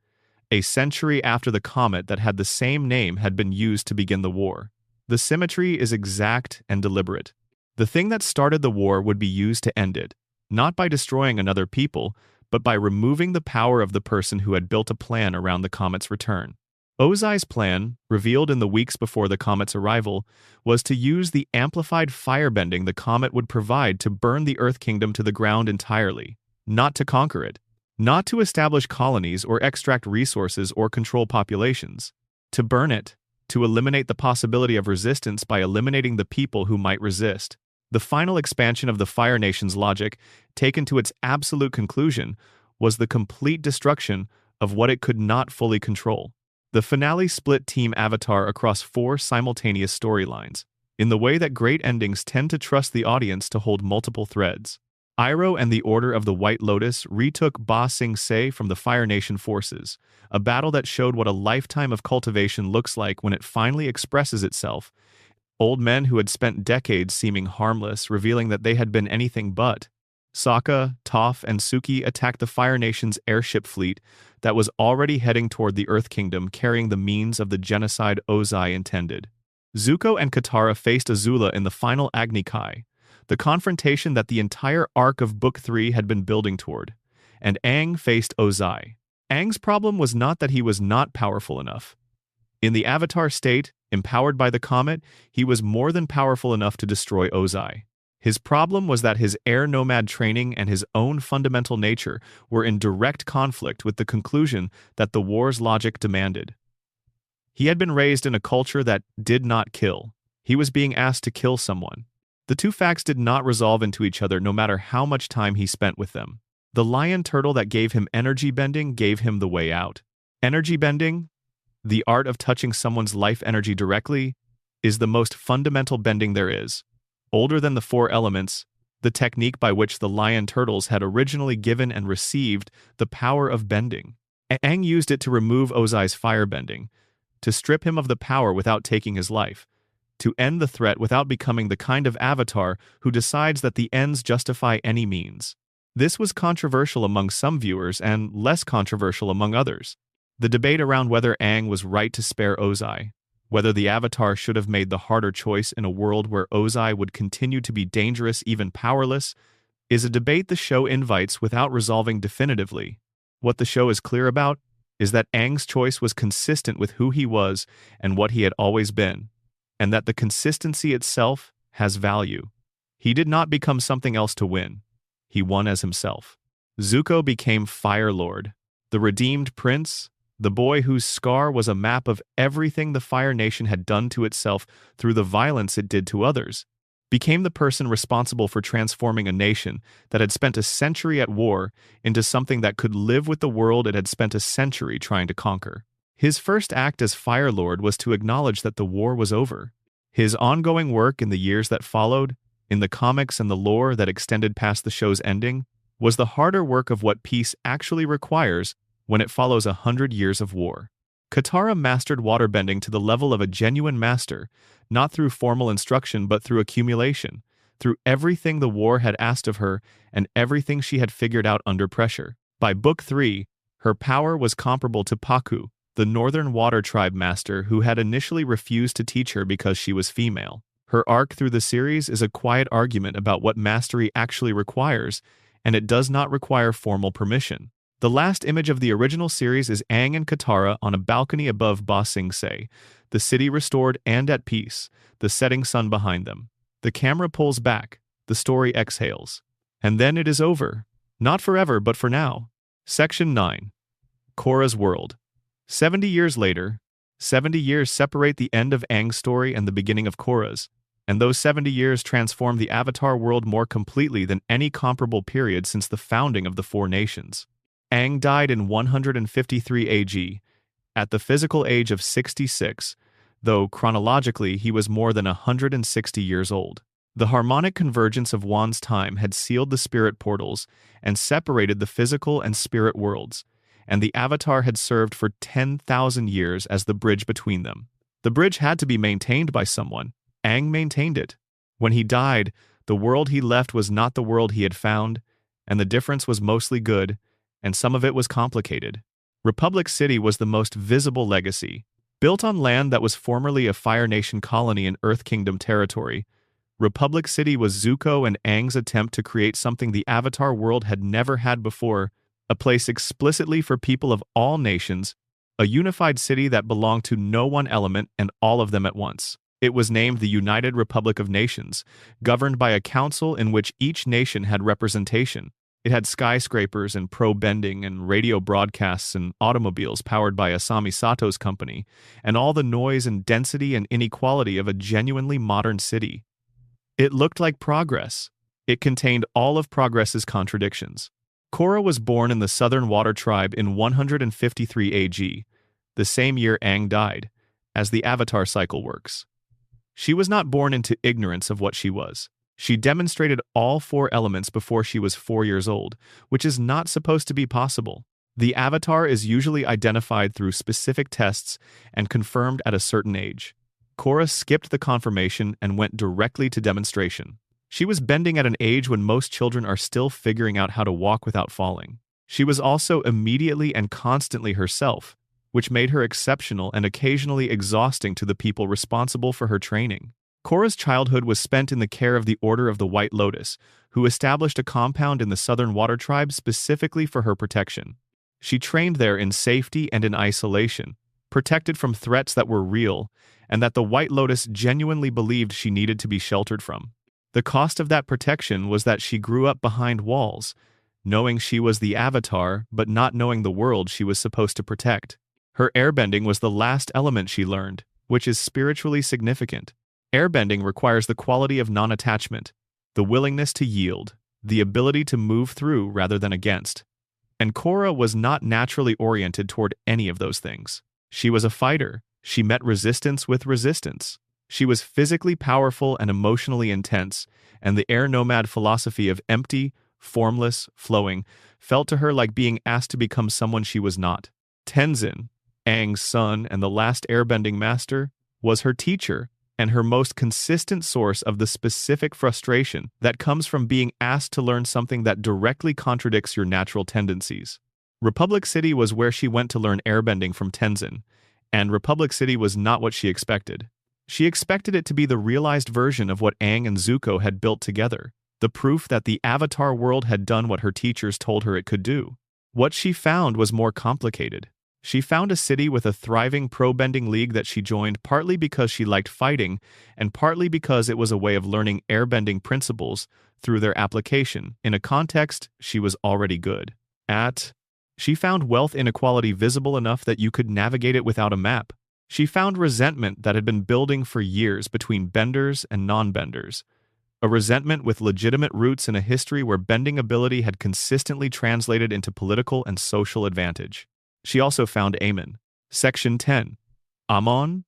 a century after the comet that had the same name had been used to begin the war. The symmetry is exact and deliberate. The thing that started the war would be used to end it, not by destroying another people, but by removing the power of the person who had built a plan around the comet's return. Ozai's plan, revealed in the weeks before the comet's arrival, was to use the amplified firebending the comet would provide to burn the Earth Kingdom to the ground entirely, not to conquer it, not to establish colonies or extract resources or control populations, to burn it, to eliminate the possibility of resistance by eliminating the people who might resist. The final expansion of the Fire Nation's logic, taken to its absolute conclusion, was the complete destruction of what it could not fully control. The finale split Team Avatar across 4 simultaneous storylines, in the way that great endings tend to trust the audience to hold multiple threads. Iroh and the Order of the White Lotus retook Ba Sing Se from the Fire Nation forces, a battle that showed what a lifetime of cultivation looks like when it finally expresses itself. Old men who had spent decades seeming harmless, revealing that they had been anything but. Sokka, Toph, and Suki attacked the Fire Nation's airship fleet that was already heading toward the Earth Kingdom, carrying the means of the genocide Ozai intended. Zuko and Katara faced Azula in the final Agni Kai, the confrontation that the entire arc of Book 3 had been building toward, and Aang faced Ozai. Aang's problem was not that he was not powerful enough. In the Avatar state, empowered by the comet, he was more than powerful enough to destroy Ozai. His problem was that his air nomad training and his own fundamental nature were in direct conflict with the conclusion that the war's logic demanded. He had been raised in a culture that did not kill. He was being asked to kill someone. The two facts did not resolve into each other no matter how much time he spent with them. The lion turtle that gave him energy bending gave him the way out. Energy bending, the art of touching someone's life energy directly, is the most fundamental bending there is. Older than the 4 elements, the technique by which the lion turtles had originally given and received the power of bending. Aang used it to remove Ozai's firebending, to strip him of the power without taking his life, to end the threat without becoming the kind of avatar who decides that the ends justify any means. This was controversial among some viewers and less controversial among others. The debate around whether Aang was right to spare Ozai, whether the Avatar should have made the harder choice in a world where Ozai would continue to be dangerous, even powerless, is a debate the show invites without resolving definitively. What the show is clear about is that Aang's choice was consistent with who he was and what he had always been, and that the consistency itself has value. He did not become something else to win. He won as himself. Zuko became Fire Lord, the redeemed prince, The boy whose scar was a map of everything the Fire Nation had done to itself through the violence it did to others, became the person responsible for transforming a nation that had spent a century at war into something that could live with the world it had spent a century trying to conquer. His first act as Fire Lord was to acknowledge that the war was over. His ongoing work in the years that followed, in the comics and the lore that extended past the show's ending, was the harder work of what peace actually requires when it follows 100 years of war. Katara mastered waterbending to the level of a genuine master, not through formal instruction but through accumulation, through everything the war had asked of her and everything she had figured out under pressure. By Book 3, her power was comparable to Paku, the Northern Water Tribe master who had initially refused to teach her because she was female. Her arc through the series is a quiet argument about what mastery actually requires, and it does not require formal permission. The last image of the original series is Aang and Katara on a balcony above Ba Sing Se, the city restored and at peace, the setting sun behind them. The camera pulls back, the story exhales. And then it is over. Not forever, but for now. Section 9. Korra's World. 70 years later, 70 years separate the end of Aang's story and the beginning of Korra's, and those 70 years transform the Avatar world more completely than any comparable period since the founding of the Four Nations. Aang died in 153 AG, at the physical age of 66, though chronologically he was more than 160 years old. The harmonic convergence of Wan's time had sealed the spirit portals and separated the physical and spirit worlds, and the Avatar had served for 10,000 years as the bridge between them. The bridge had to be maintained by someone. Aang maintained it. When he died, the world he left was not the world he had found, and the difference was mostly good, and some of it was complicated. Republic City was the most visible legacy. Built on land that was formerly a Fire Nation colony in Earth Kingdom territory, Republic City was Zuko and Aang's attempt to create something the Avatar world had never had before, a place explicitly for people of all nations, a unified city that belonged to no one element and all of them at once. It was named the United Republic of Nations, governed by a council in which each nation had representation. It had skyscrapers and pro-bending and radio broadcasts and automobiles powered by Asami Sato's company, and all the noise and density and inequality of a genuinely modern city. It looked like progress. It contained all of progress's contradictions. Korra was born in the Southern Water Tribe in 153 AG, the same year Aang died, as the Avatar cycle works. She was not born into ignorance of what she was. She demonstrated all four elements before she was 4 years old, which is not supposed to be possible. The Avatar is usually identified through specific tests and confirmed at a certain age. Korra skipped the confirmation and went directly to demonstration. She was bending at an age when most children are still figuring out how to walk without falling. She was also immediately and constantly herself, which made her exceptional and occasionally exhausting to the people responsible for her training. Korra's childhood was spent in the care of the Order of the White Lotus, who established a compound in the Southern Water Tribe specifically for her protection. She trained there in safety and in isolation, protected from threats that were real, and that the White Lotus genuinely believed she needed to be sheltered from. The cost of that protection was that she grew up behind walls, knowing she was the Avatar but not knowing the world she was supposed to protect. Her airbending was the last element she learned, which is spiritually significant. Airbending requires the quality of non-attachment, the willingness to yield, the ability to move through rather than against. And Korra was not naturally oriented toward any of those things. She was a fighter. She met resistance with resistance. She was physically powerful and emotionally intense, and the air nomad philosophy of empty, formless, flowing felt to her like being asked to become someone she was not. Tenzin, Aang's son and the last airbending master, was her teacher and her most consistent source of the specific frustration that comes from being asked to learn something that directly contradicts your natural tendencies. Republic City was where she went to learn airbending from Tenzin, and Republic City was not what she expected. She expected it to be the realized version of what Aang and Zuko had built together, the proof that the Avatar world had done what her teachers told her it could do. What she found was more complicated. She found a city with a thriving pro-bending league that she joined partly because she liked fighting and partly because it was a way of learning airbending principles through their application in a context she was already good at. She found wealth inequality visible enough that you could navigate it without a map. She found resentment that had been building for years between benders and non-benders. A resentment with legitimate roots in a history where bending ability had consistently translated into political and social advantage. She also found Aemon. Section 10. Amon,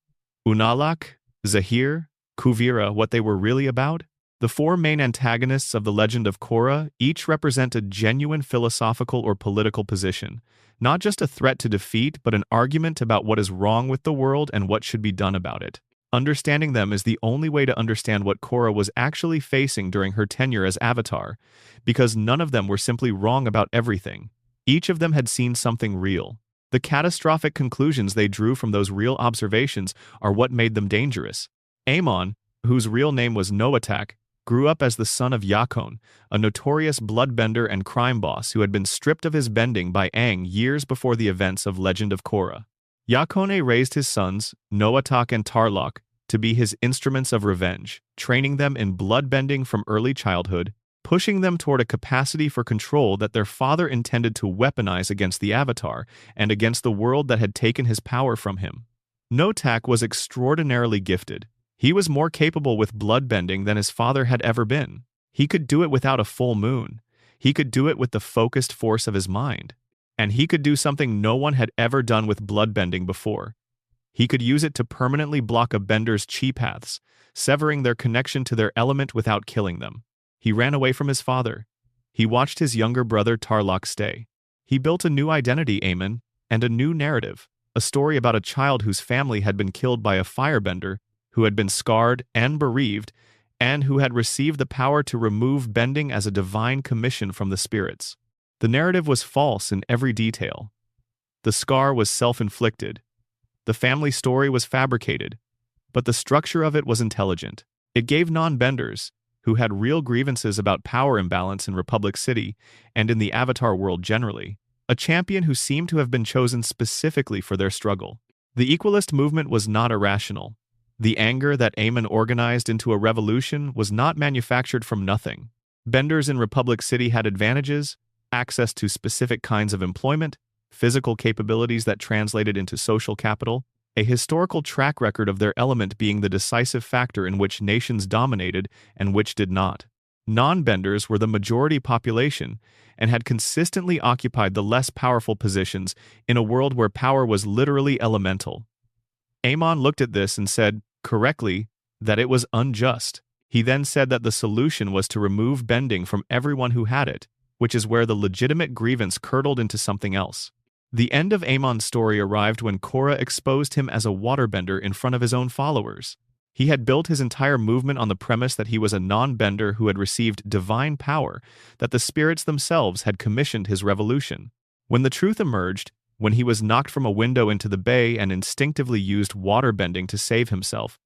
Unalak, Zahir, Kuvira, what they were really about? The four main antagonists of the legend of Korra each represent a genuine philosophical or political position, not just a threat to defeat, but an argument about what is wrong with the world and what should be done about it. Understanding them is the only way to understand what Korra was actually facing during her tenure as Avatar, because none of them were simply wrong about everything. Each of them had seen something real. The catastrophic conclusions they drew from those real observations are what made them dangerous. Aemon, whose real name was Noatak, grew up as the son of Yakon, a notorious bloodbender and crime boss who had been stripped of his bending by Aang years before the events of Legend of Korra. Yakone raised his sons, Noatak and Tarlok, to be his instruments of revenge, training them in bloodbending from early childhood, pushing them toward a capacity for control that their father intended to weaponize against the Avatar and against the world that had taken his power from him. Notak was extraordinarily gifted. He was more capable with bloodbending than his father had ever been. He could do it without a full moon. He could do it with the focused force of his mind. And he could do something no one had ever done with bloodbending before. He could use it to permanently block a bender's chi paths, severing their connection to their element without killing them. He ran away from his father. He watched his younger brother Tarlok stay. He built a new identity, Aemon, and a new narrative, a story about a child whose family had been killed by a firebender, who had been scarred and bereaved, and who had received the power to remove bending as a divine commission from the spirits. The narrative was false in every detail. The scar was self-inflicted. The family story was fabricated, but the structure of it was intelligent. It gave non-benders, who had real grievances about power imbalance in Republic City and in the Avatar world generally, a champion who seemed to have been chosen specifically for their struggle. The Equalist movement was not irrational. The anger that Aemon organized into a revolution was not manufactured from nothing. Benders in Republic City had advantages, access to specific kinds of employment, physical capabilities that translated into social capital, a historical track record of their element being the decisive factor in which nations dominated and which did not. Non-benders were the majority population and had consistently occupied the less powerful positions in a world where power was literally elemental. Aemon looked at this and said, correctly, that it was unjust. He then said that the solution was to remove bending from everyone who had it, which is where the legitimate grievance curdled into something else. The end of Aemon's story arrived when Korra exposed him as a waterbender in front of his own followers. He had built his entire movement on the premise that he was a non-bender who had received divine power, that the spirits themselves had commissioned his revolution. When the truth emerged, when he was knocked from a window into the bay and instinctively used waterbending to save himself,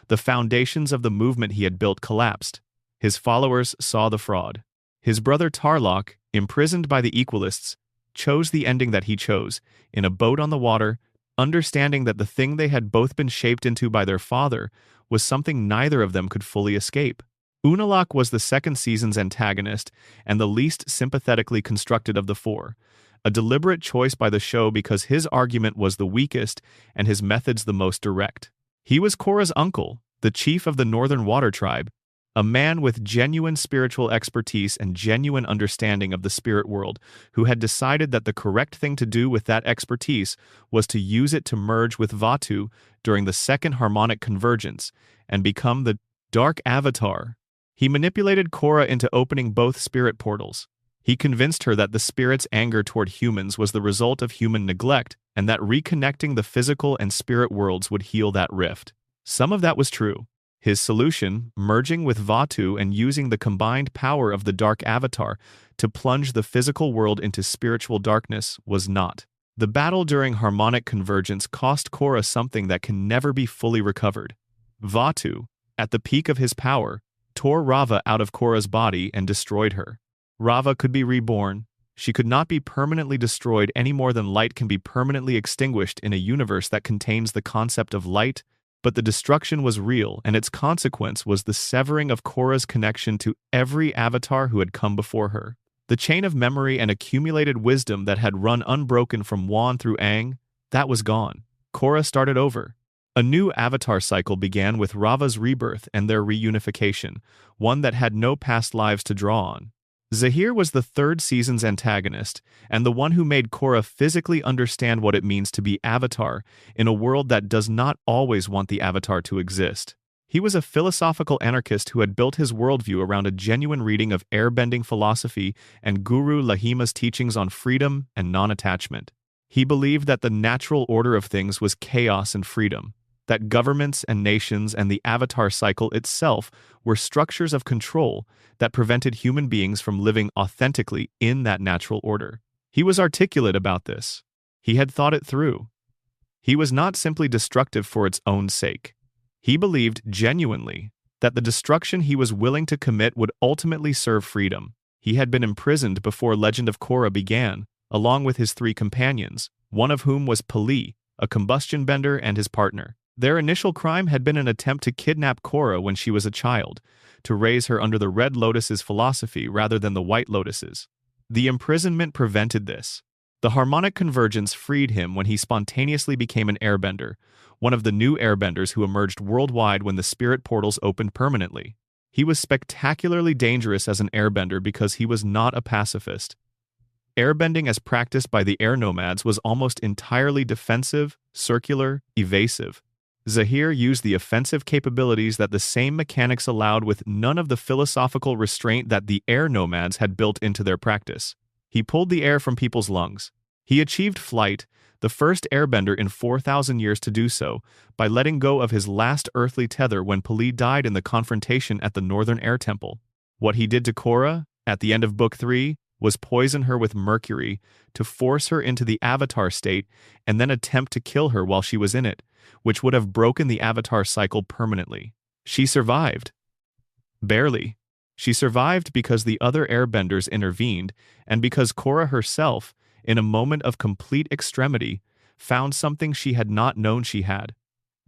the foundations of the movement he had built collapsed. His followers saw the fraud. His brother Tarlok, imprisoned by the Equalists, chose the ending that he chose, in a boat on the water, understanding that the thing they had both been shaped into by their father was something neither of them could fully escape. Unalak was the second season's antagonist and the least sympathetically constructed of the four, a deliberate choice by the show because his argument was the weakest and his methods the most direct. He was Korra's uncle, the chief of the Northern Water Tribe, a man with genuine spiritual expertise and genuine understanding of the spirit world, who had decided that the correct thing to do with that expertise was to use it to merge with Vatu during the second harmonic convergence and become the Dark Avatar. He manipulated Korra into opening both spirit portals. He convinced her that the spirit's anger toward humans was the result of human neglect and that reconnecting the physical and spirit worlds would heal that rift. Some of that was true. His solution, merging with Vatu and using the combined power of the Dark Avatar to plunge the physical world into spiritual darkness, was not. The battle during harmonic convergence cost Korra something that can never be fully recovered. Vatu, at the peak of his power, tore Rava out of Korra's body and destroyed her. Rava could be reborn. She could not be permanently destroyed any more than light can be permanently extinguished in a universe that contains the concept of light, but the destruction was real, and its consequence was the severing of Korra's connection to every avatar who had come before her. The chain of memory and accumulated wisdom that had run unbroken from Wan through Aang, that was gone. Korra started over. A new avatar cycle began with Rava's rebirth and their reunification, one that had no past lives to draw on. Zahir was the third season's antagonist, and the one who made Korra physically understand what it means to be Avatar in a world that does not always want the Avatar to exist. He was a philosophical anarchist who had built his worldview around a genuine reading of airbending philosophy and Guru Lahima's teachings on freedom and non-attachment. He believed that the natural order of things was chaos and freedom, that governments and nations and the Avatar cycle itself were structures of control that prevented human beings from living authentically in that natural order. He was articulate about this. He had thought it through. He was not simply destructive for its own sake. He believed genuinely that the destruction he was willing to commit would ultimately serve freedom. He had been imprisoned before Legend of Korra began, along with his 3 companions, one of whom was Pali, a combustion bender, and his partner. Their initial crime had been an attempt to kidnap Korra when she was a child, to raise her under the Red Lotus's philosophy rather than the White Lotus's. The imprisonment prevented this. The harmonic convergence freed him when he spontaneously became an airbender, one of the new airbenders who emerged worldwide when the spirit portals opened permanently. He was spectacularly dangerous as an airbender because he was not a pacifist. Airbending as practiced by the air nomads was almost entirely defensive, circular, evasive. Zahir used the offensive capabilities that the same mechanics allowed with none of the philosophical restraint that the air nomads had built into their practice. He pulled the air from people's lungs. He achieved flight, the first airbender in 4,000 years to do so, by letting go of his last earthly tether when Pali died in the confrontation at the Northern Air Temple. What he did to Korra, at the end of Book 3, was poison her with mercury to force her into the Avatar state and then attempt to kill her while she was in it, which would have broken the Avatar cycle permanently. She survived. Barely. She survived because the other airbenders intervened and because Korra herself, in a moment of complete extremity, found something she had not known she had.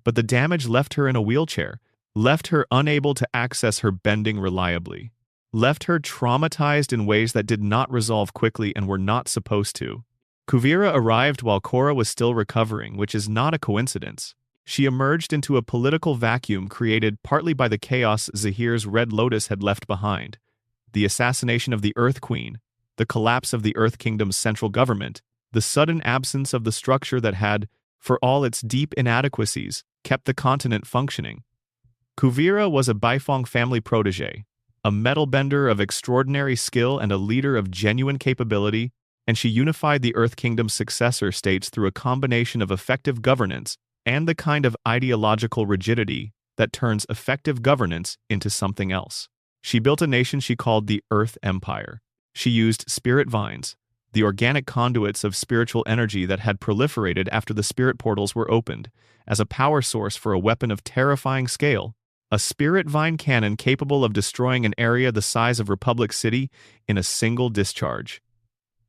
But the damage left her in a wheelchair, left her unable to access her bending reliably, left her traumatized in ways that did not resolve quickly and were not supposed to. Kuvira arrived while Korra was still recovering, which is not a coincidence. She emerged into a political vacuum created partly by the chaos Zahir's Red Lotus had left behind, the assassination of the Earth Queen, the collapse of the Earth Kingdom's central government, the sudden absence of the structure that had, for all its deep inadequacies, kept the continent functioning. Kuvira was a Baifeng family protege, a metal bender of extraordinary skill and a leader of genuine capability, and she unified the Earth Kingdom's successor states through a combination of effective governance and the kind of ideological rigidity that turns effective governance into something else. She built a nation she called the Earth Empire. She used spirit vines, the organic conduits of spiritual energy that had proliferated after the spirit portals were opened, as a power source for a weapon of terrifying scale, a spirit vine cannon capable of destroying an area the size of Republic City in a single discharge.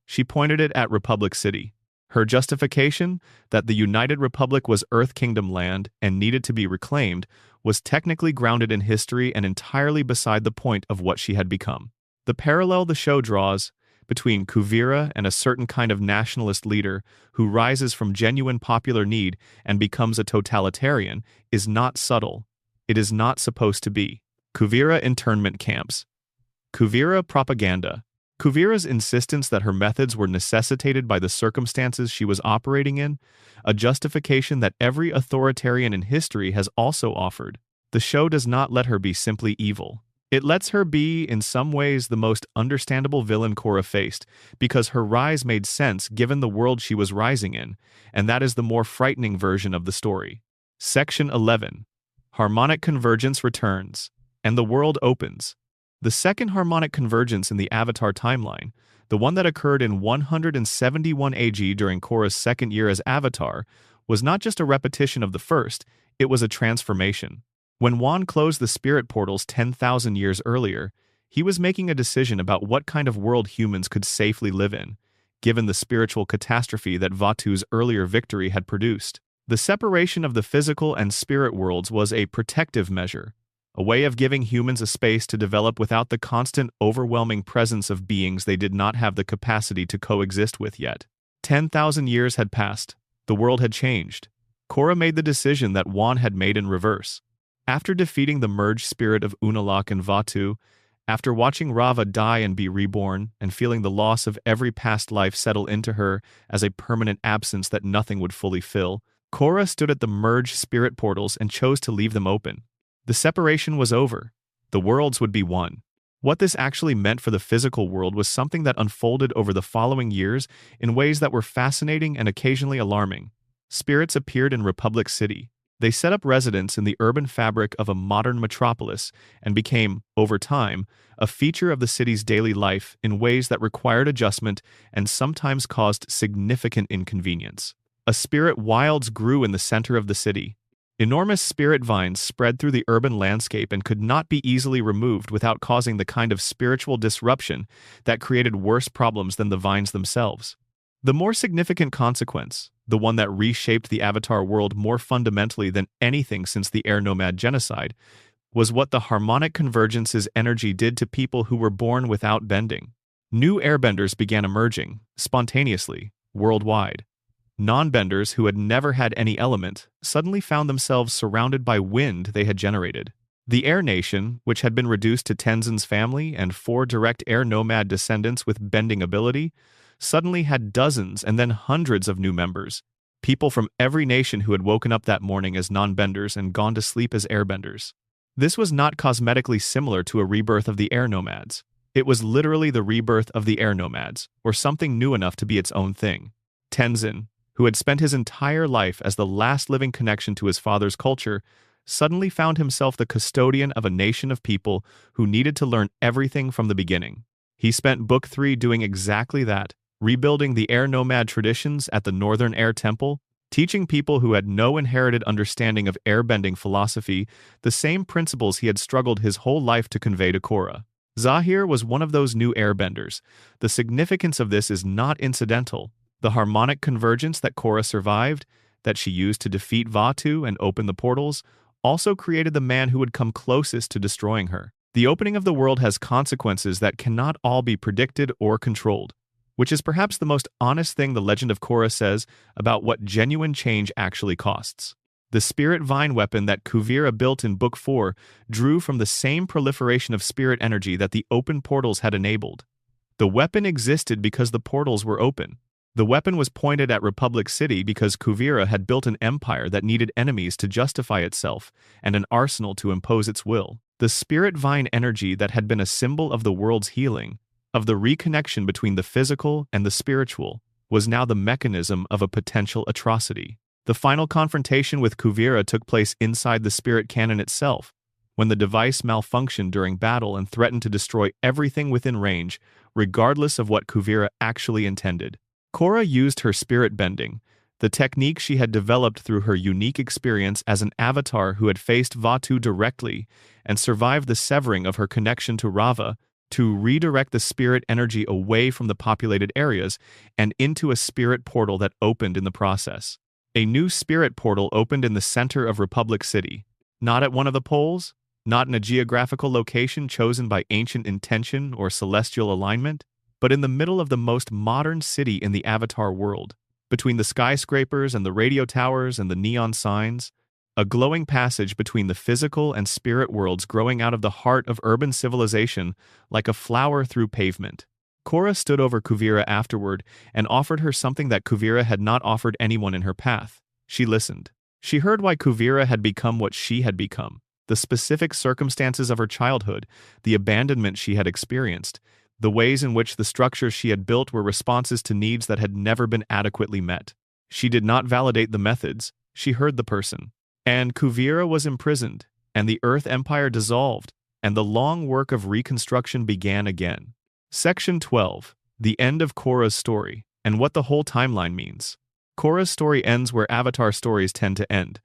She pointed it at Republic City. Her justification, that the United Republic was Earth Kingdom land and needed to be reclaimed, was technically grounded in history and entirely beside the point of what she had become. The parallel the show draws between Kuvira and a certain kind of nationalist leader who rises from genuine popular need and becomes a totalitarian is not subtle. It is not supposed to be. Kuvira internment camps. Kuvira propaganda. Kuvira's insistence that her methods were necessitated by the circumstances she was operating in, a justification that every authoritarian in history has also offered. The show does not let her be simply evil. It lets her be, in some ways, the most understandable villain Korra faced, because her rise made sense given the world she was rising in, and that is the more frightening version of the story. Section 11. Harmonic convergence returns, and the world opens. The second harmonic convergence in the Avatar timeline, the one that occurred in 171 AG during Korra's second year as Avatar, was not just a repetition of the first, it was a transformation. When Wan closed the spirit portals 10,000 years earlier, he was making a decision about what kind of world humans could safely live in, given the spiritual catastrophe that Vatu's earlier victory had produced. The separation of the physical and spirit worlds was a protective measure, a way of giving humans a space to develop without the constant, overwhelming presence of beings they did not have the capacity to coexist with yet. 10,000 years had passed. The world had changed. Korra made the decision that Wan had made in reverse. After defeating the merged spirit of Unalaq and Vatu, after watching Rava die and be reborn, and feeling the loss of every past life settle into her as a permanent absence that nothing would fully fill, Korra stood at the merged spirit portals and chose to leave them open. The separation was over. The worlds would be one. What this actually meant for the physical world was something that unfolded over the following years in ways that were fascinating and occasionally alarming. Spirits appeared in Republic City. They set up residence in the urban fabric of a modern metropolis and became, over time, a feature of the city's daily life in ways that required adjustment and sometimes caused significant inconvenience. A spirit wilds grew in the center of the city. Enormous spirit vines spread through the urban landscape and could not be easily removed without causing the kind of spiritual disruption that created worse problems than the vines themselves. The more significant consequence, the one that reshaped the Avatar world more fundamentally than anything since the air nomad genocide, was what the harmonic convergence's energy did to people who were born without bending. New airbenders began emerging, spontaneously, worldwide. Non-benders who had never had any element suddenly found themselves surrounded by wind they had generated. The Air Nation, which had been reduced to Tenzin's family and 4 direct air nomad descendants with bending ability, suddenly had dozens and then hundreds of new members, people from every nation who had woken up that morning as non-benders and gone to sleep as airbenders. This was not cosmetically similar to a rebirth of the air nomads. It was literally the rebirth of the air nomads, or something new enough to be its own thing. Tenzin, who had spent his entire life as the last living connection to his father's culture, suddenly found himself the custodian of a nation of people who needed to learn everything from the beginning. He spent Book 3 doing exactly that, rebuilding the air nomad traditions at the Northern Air Temple, teaching people who had no inherited understanding of airbending philosophy the same principles he had struggled his whole life to convey to Korra. Zahir was one of those new airbenders. The significance of this is not incidental. The harmonic convergence that Korra survived, that she used to defeat Vatu and open the portals, also created the man who would come closest to destroying her. The opening of the world has consequences that cannot all be predicted or controlled, which is perhaps the most honest thing the Legend of Korra says about what genuine change actually costs. The spirit vine weapon that Kuvira built in Book 4 drew from the same proliferation of spirit energy that the open portals had enabled. The weapon existed because the portals were open. The weapon was pointed at Republic City because Kuvira had built an empire that needed enemies to justify itself and an arsenal to impose its will. The spirit vine energy that had been a symbol of the world's healing, of the reconnection between the physical and the spiritual, was now the mechanism of a potential atrocity. The final confrontation with Kuvira took place inside the spirit cannon itself, when the device malfunctioned during battle and threatened to destroy everything within range, regardless of what Kuvira actually intended. Korra used her spirit bending, the technique she had developed through her unique experience as an avatar who had faced Vatu directly and survived the severing of her connection to Rava, to redirect the spirit energy away from the populated areas and into a spirit portal that opened in the process. A new spirit portal opened in the center of Republic City, not at one of the poles, not in a geographical location chosen by ancient intention or celestial alignment, but in the middle of the most modern city in the Avatar world, between the skyscrapers and the radio towers and the neon signs, a glowing passage between the physical and spirit worlds growing out of the heart of urban civilization like a flower through pavement. Korra stood over Kuvira afterward and offered her something that Kuvira had not offered anyone in her path. She listened. She heard why Kuvira had become what she had become, the specific circumstances of her childhood, the abandonment she had experienced, the ways in which the structures she had built were responses to needs that had never been adequately met. She did not validate the methods, she heard the person. And Kuvira was imprisoned, and the Earth Empire dissolved, and the long work of reconstruction began again. Section 12. The end of Korra's story, and what the whole timeline means. Korra's story ends where Avatar stories tend to end,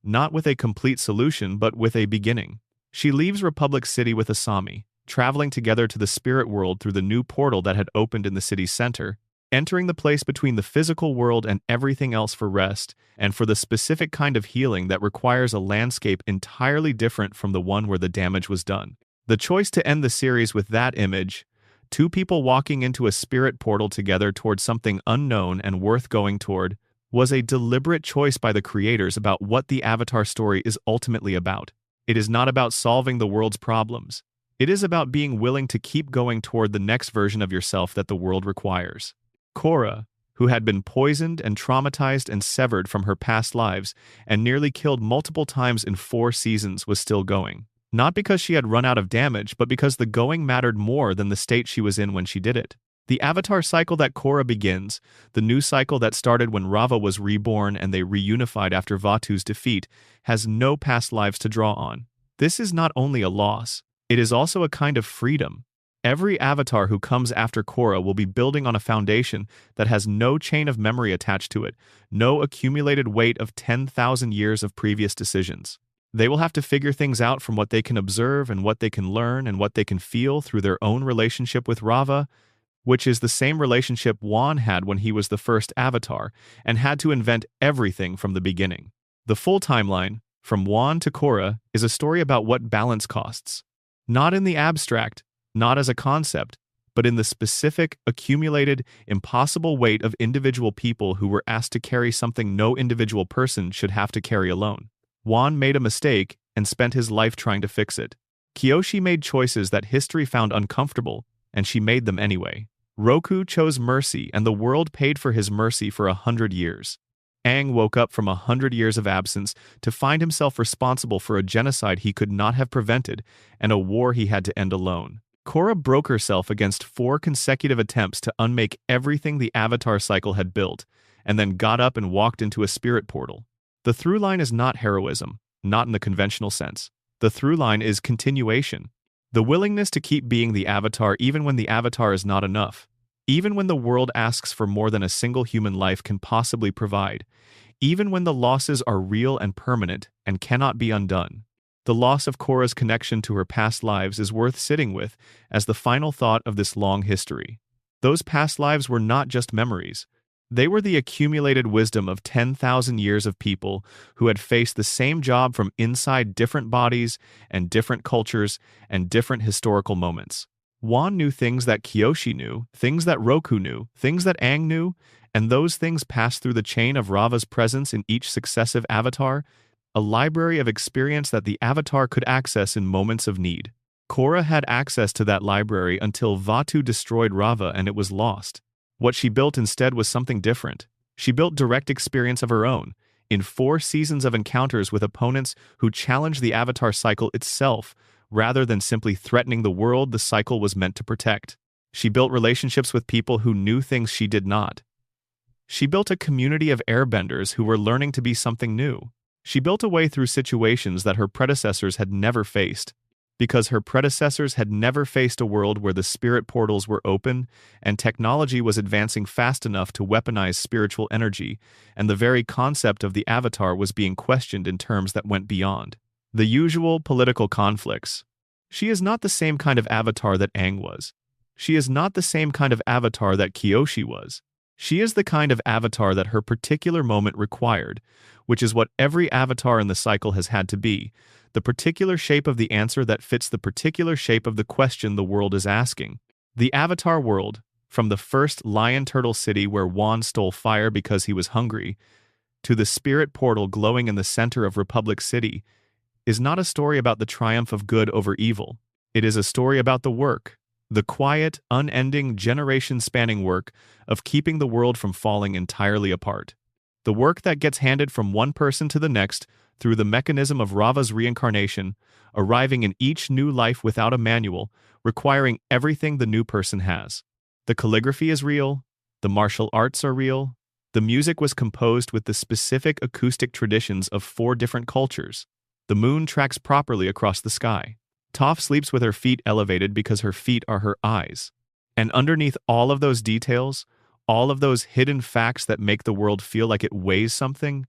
not with a complete solution but with a beginning. She leaves Republic City with Asami, traveling together to the spirit world through the new portal that had opened in the city's center, entering the place between the physical world and everything else for rest, and for the specific kind of healing that requires a landscape entirely different from the one where the damage was done. The choice to end the series with that image, two people walking into a spirit portal together towards something unknown and worth going toward, was a deliberate choice by the creators about what the Avatar story is ultimately about. It is not about solving the world's problems. It is about being willing to keep going toward the next version of yourself that the world requires. Korra, who had been poisoned and traumatized and severed from her past lives and nearly killed multiple times in 4 seasons, was still going. Not because she had run out of damage, but because the going mattered more than the state she was in when she did it. The Avatar cycle that Korra begins, the new cycle that started when Rava was reborn and they reunified after Vatu's defeat, has no past lives to draw on. This is not only a loss, it is also a kind of freedom. Every Avatar who comes after Korra will be building on a foundation that has no chain of memory attached to it, no accumulated weight of 10,000 years of previous decisions. They will have to figure things out from what they can observe and what they can learn and what they can feel through their own relationship with Rava, which is the same relationship Wan had when he was the first Avatar and had to invent everything from the beginning. The full timeline, from Wan to Korra, is a story about what balance costs. Not in the abstract, not as a concept, but in the specific, accumulated, impossible weight of individual people who were asked to carry something no individual person should have to carry alone. Wan made a mistake and spent his life trying to fix it. Kyoshi made choices that history found uncomfortable, and she made them anyway. Roku chose mercy, and the world paid for his mercy for 100 years. Aang woke up from 100 years of absence to find himself responsible for a genocide he could not have prevented and a war he had to end alone. Korra broke herself against 4 consecutive attempts to unmake everything the Avatar cycle had built, and then got up and walked into a spirit portal. The through line is not heroism, not in the conventional sense. The through line is continuation. The willingness to keep being the Avatar even when the Avatar is not enough. Even when the world asks for more than a single human life can possibly provide. Even when the losses are real and permanent and cannot be undone. The loss of Korra's connection to her past lives is worth sitting with as the final thought of this long history. Those past lives were not just memories. They were the accumulated wisdom of 10,000 years of people who had faced the same job from inside different bodies and different cultures and different historical moments. Wan knew things that Kyoshi knew, things that Roku knew, things that Aang knew, and those things passed through the chain of Rava's presence in each successive Avatar, a library of experience that the Avatar could access in moments of need. Korra had access to that library until Vatu destroyed Rava and it was lost. What she built instead was something different. She built direct experience of her own, in 4 seasons of encounters with opponents who challenged the Avatar cycle itself, rather than simply threatening the world the cycle was meant to protect. She built relationships with people who knew things she did not. She built a community of airbenders who were learning to be something new. She built a way through situations that her predecessors had never faced. Because her predecessors had never faced a world where the spirit portals were open and technology was advancing fast enough to weaponize spiritual energy, and the very concept of the Avatar was being questioned in terms that went beyond the usual political conflicts. She is not the same kind of Avatar that Aang was. She is not the same kind of Avatar that Kyoshi was. She is the kind of Avatar that her particular moment required, which is what every Avatar in the cycle has had to be, the particular shape of the answer that fits the particular shape of the question the world is asking. The Avatar world, from the first lion turtle city where Wan stole fire because he was hungry, to the spirit portal glowing in the center of Republic City, is not a story about the triumph of good over evil. It is a story about the work, the quiet, unending, generation-spanning work of keeping the world from falling entirely apart. The work that gets handed from one person to the next through the mechanism of Rava's reincarnation, arriving in each new life without a manual, requiring everything the new person has. The calligraphy is real, the martial arts are real, the music was composed with the specific acoustic traditions of 4 different cultures. The moon tracks properly across the sky. Toph sleeps with her feet elevated because her feet are her eyes. And underneath all of those details, all of those hidden facts that make the world feel like it weighs something,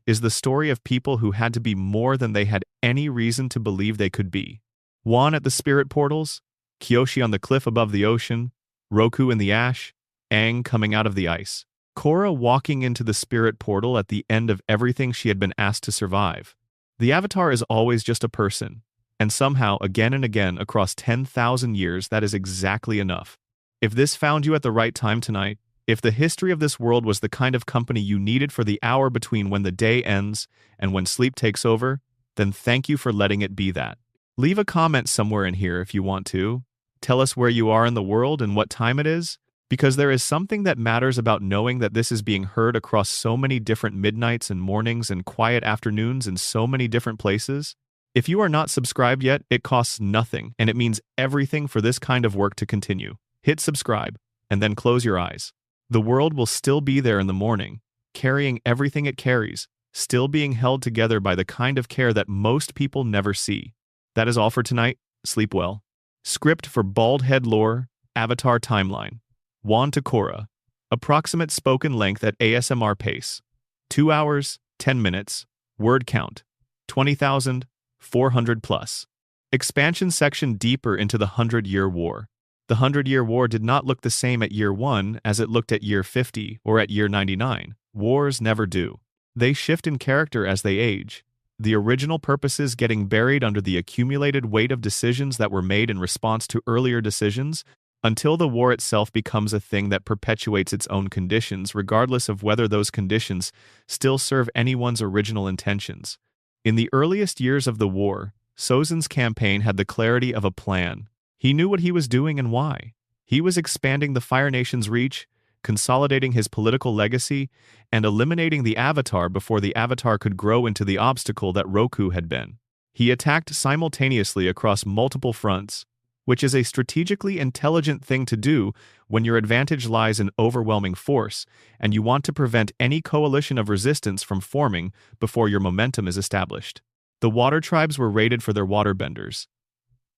is the story of people who had to be more than they had any reason to believe they could be. Wan at the spirit portals, Kyoshi on the cliff above the ocean, Roku in the ash, Aang coming out of the ice. Korra walking into the spirit portal at the end of everything she had been asked to survive. The Avatar is always just a person, and somehow, again and again, across 10,000 years, that is exactly enough. If this found you at the right time tonight, if the history of this world was the kind of company you needed for the hour between when the day ends and when sleep takes over, then thank you for letting it be that. Leave a comment somewhere in here if you want to. Tell us where you are in the world and what time it is, because there is something that matters about knowing that this is being heard across so many different midnights and mornings and quiet afternoons in so many different places. If you are not subscribed yet, it costs nothing, and it means everything for this kind of work to continue. Hit subscribe, and then close your eyes. The world will still be there in the morning, carrying everything it carries, still being held together by the kind of care that most people never see. That is all for tonight. Sleep well. Script for Bald Head Lore, Avatar Timeline. Wan to Korra. Approximate spoken length at ASMR pace. 2 hours, 10 minutes. Word count. 20,400 plus. Expansion section deeper into the 100-Year War. The 100-Year War did not look the same at year 1 as it looked at year 50 or at year 99. Wars never do. They shift in character as they age, the original purposes getting buried under the accumulated weight of decisions that were made in response to earlier decisions, until the war itself becomes a thing that perpetuates its own conditions, regardless of whether those conditions still serve anyone's original intentions. In the earliest years of the war, Sozin's campaign had the clarity of a plan. He knew what he was doing and why. He was expanding the Fire Nation's reach, consolidating his political legacy, and eliminating the Avatar before the Avatar could grow into the obstacle that Roku had been. He attacked simultaneously across multiple fronts, which is a strategically intelligent thing to do when your advantage lies in overwhelming force, and you want to prevent any coalition of resistance from forming before your momentum is established. The water tribes were raided for their waterbenders.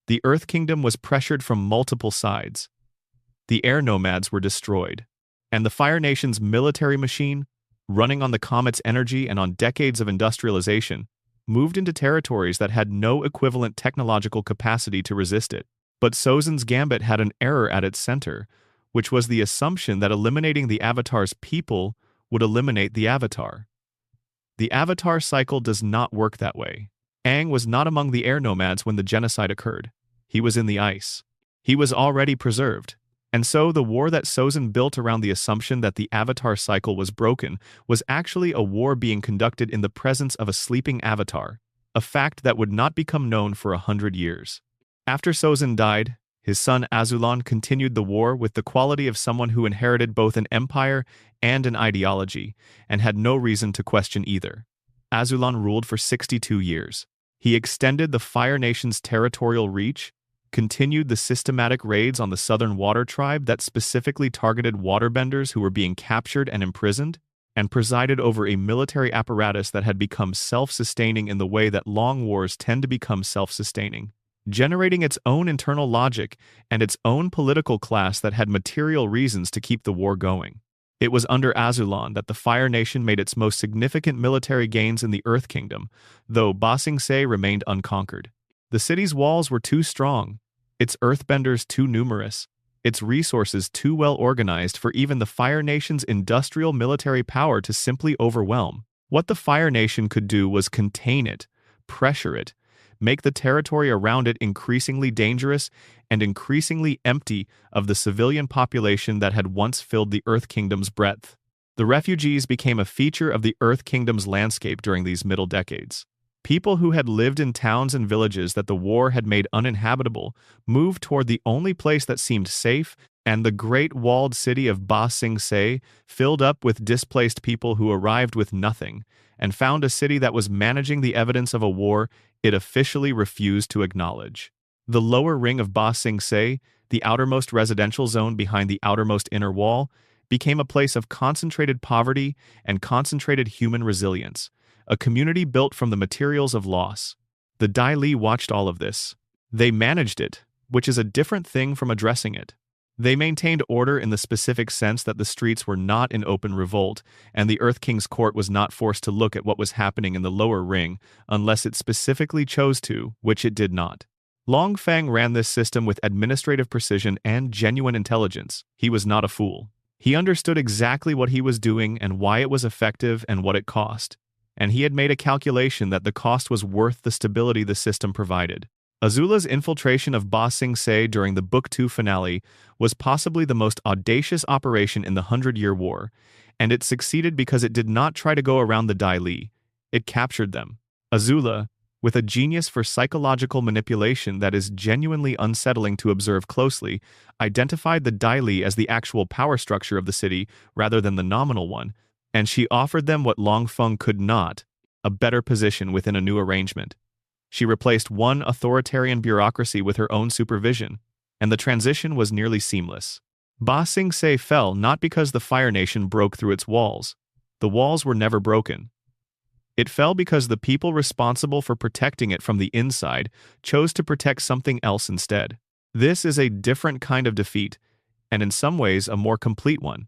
The Earth Kingdom was pressured from multiple sides. The air nomads were destroyed. And the Fire Nation's military machine, running on the comet's energy and on decades of industrialization, moved into territories that had no equivalent technological capacity to resist it. But Sozin's gambit had an error at its center, which was the assumption that eliminating the Avatar's people would eliminate the Avatar. The Avatar cycle does not work that way. Aang was not among the air nomads when the genocide occurred. He was in the ice. He was already preserved. And so the war that Sozin built around the assumption that the Avatar cycle was broken was actually a war being conducted in the presence of a sleeping Avatar, a fact that would not become known for 100 years. After Sozin died, his son Azulon continued the war with the quality of someone who inherited both an empire and an ideology, and had no reason to question either. Azulon ruled for 62 years. He extended the Fire Nation's territorial reach, continued the systematic raids on the Southern Water Tribe that specifically targeted waterbenders who were being captured and imprisoned, and presided over a military apparatus that had become self-sustaining in the way that long wars tend to become self-sustaining, generating its own internal logic and its own political class that had material reasons to keep the war going. It was under Azulon that the Fire Nation made its most significant military gains in the Earth Kingdom, though Ba Sing Se remained unconquered. The city's walls were too strong, its earthbenders too numerous, its resources too well organized for even the Fire Nation's industrial military power to simply overwhelm. What the Fire Nation could do was contain it, pressure it, make the territory around it increasingly dangerous and increasingly empty of the civilian population that had once filled the Earth Kingdom's breadth. The refugees became a feature of the Earth Kingdom's landscape during these middle decades. People who had lived in towns and villages that the war had made uninhabitable moved toward the only place that seemed safe, and the great walled city of Ba Sing Se filled up with displaced people who arrived with nothing, and found a city that was managing the evidence of a war it officially refused to acknowledge. The lower ring of Ba Sing Se, the outermost residential zone behind the outermost inner wall, became a place of concentrated poverty and concentrated human resilience, a community built from the materials of loss. The Dai Li watched all of this. They managed it, which is a different thing from addressing it. They maintained order in the specific sense that the streets were not in open revolt, and the Earth King's court was not forced to look at what was happening in the lower ring unless it specifically chose to, which it did not. Long Feng ran this system with administrative precision and genuine intelligence. He was not a fool. He understood exactly what he was doing and why it was effective and what it cost. And he had made a calculation that the cost was worth the stability the system provided. Azula's infiltration of Ba Sing Se during the Book 2 finale was possibly the most audacious operation in the 100-Year War, and it succeeded because it did not try to go around the Dai Li. It captured them. Azula, with a genius for psychological manipulation that is genuinely unsettling to observe closely, identified the Dai Li as the actual power structure of the city rather than the nominal one, and she offered them what Long Feng could not, a better position within a new arrangement. She replaced one authoritarian bureaucracy with her own supervision, and the transition was nearly seamless. Ba Sing Se fell not because the Fire Nation broke through its walls. The walls were never broken. It fell because the people responsible for protecting it from the inside chose to protect something else instead. This is a different kind of defeat, and in some ways a more complete one,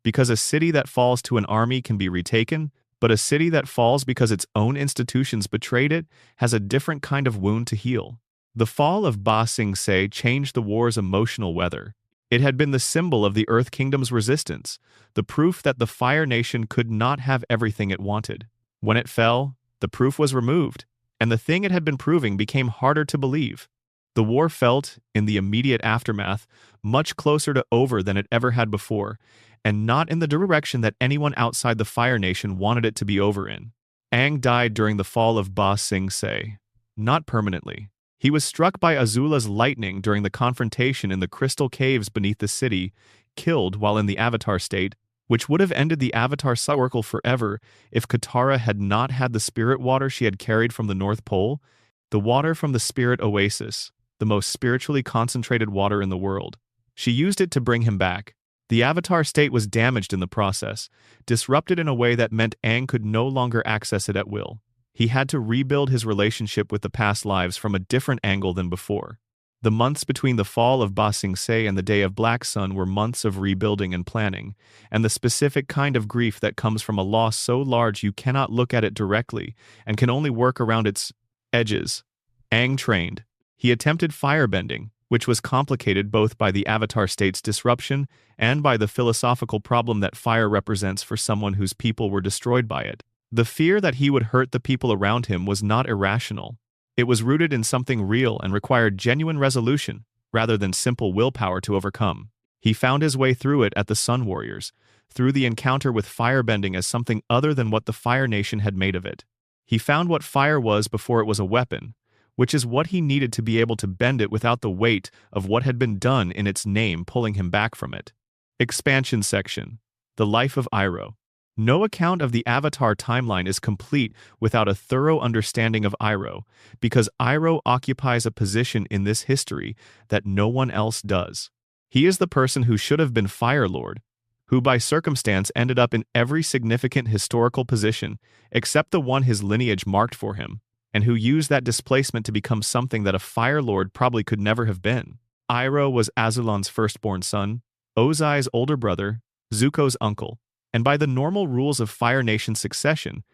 because a city that falls to an army can be retaken, but a city that falls because its own institutions betrayed it has a different kind of wound to heal. The fall of Ba Sing Se changed the war's emotional weather. It had been the symbol of the Earth Kingdom's resistance, the proof that the Fire Nation could not have everything it wanted. When it fell, the proof was removed, and the thing it had been proving became harder to believe. The war felt, in the immediate aftermath, much closer to over than it ever had before, and not in the direction that anyone outside the Fire Nation wanted it to be over in. Aang died during the fall of Ba Sing Se. Not permanently. He was struck by Azula's lightning during the confrontation in the crystal caves beneath the city, killed while in the Avatar state, which would have ended the Avatar cycle forever if Katara had not had the spirit water she had carried from the North Pole, the water from the Spirit Oasis, the most spiritually concentrated water in the world. She used it to bring him back. The Avatar state was damaged in the process, disrupted in a way that meant Aang could no longer access it at will. He had to rebuild his relationship with the past lives from a different angle than before. The months between the fall of Ba Sing Se and the Day of Black Sun were months of rebuilding and planning, and the specific kind of grief that comes from a loss so large you cannot look at it directly and can only work around its edges. Aang trained. He attempted firebending, which was complicated both by the Avatar state's disruption and by the philosophical problem that fire represents for someone whose people were destroyed by it. The fear that he would hurt the people around him was not irrational. It was rooted in something real and required genuine resolution, rather than simple willpower to overcome. He found his way through it at the Sun Warriors, through the encounter with firebending as something other than what the Fire Nation had made of it. He found what fire was before it was a weapon, which is what he needed to be able to bend it without the weight of what had been done in its name pulling him back from it. Expansion section. The life of Iroh. No account of the Avatar timeline is complete without a thorough understanding of Iroh, because Iroh occupies a position in this history that no one else does. He is the person who should have been Fire Lord, who by circumstance ended up in every significant historical position except the one his lineage marked for him, and who used that displacement to become something that a Fire Lord probably could never have been. Iroh was Azulon's firstborn son, Ozai's older brother, Zuko's uncle, and by the normal rules of Fire Nation succession,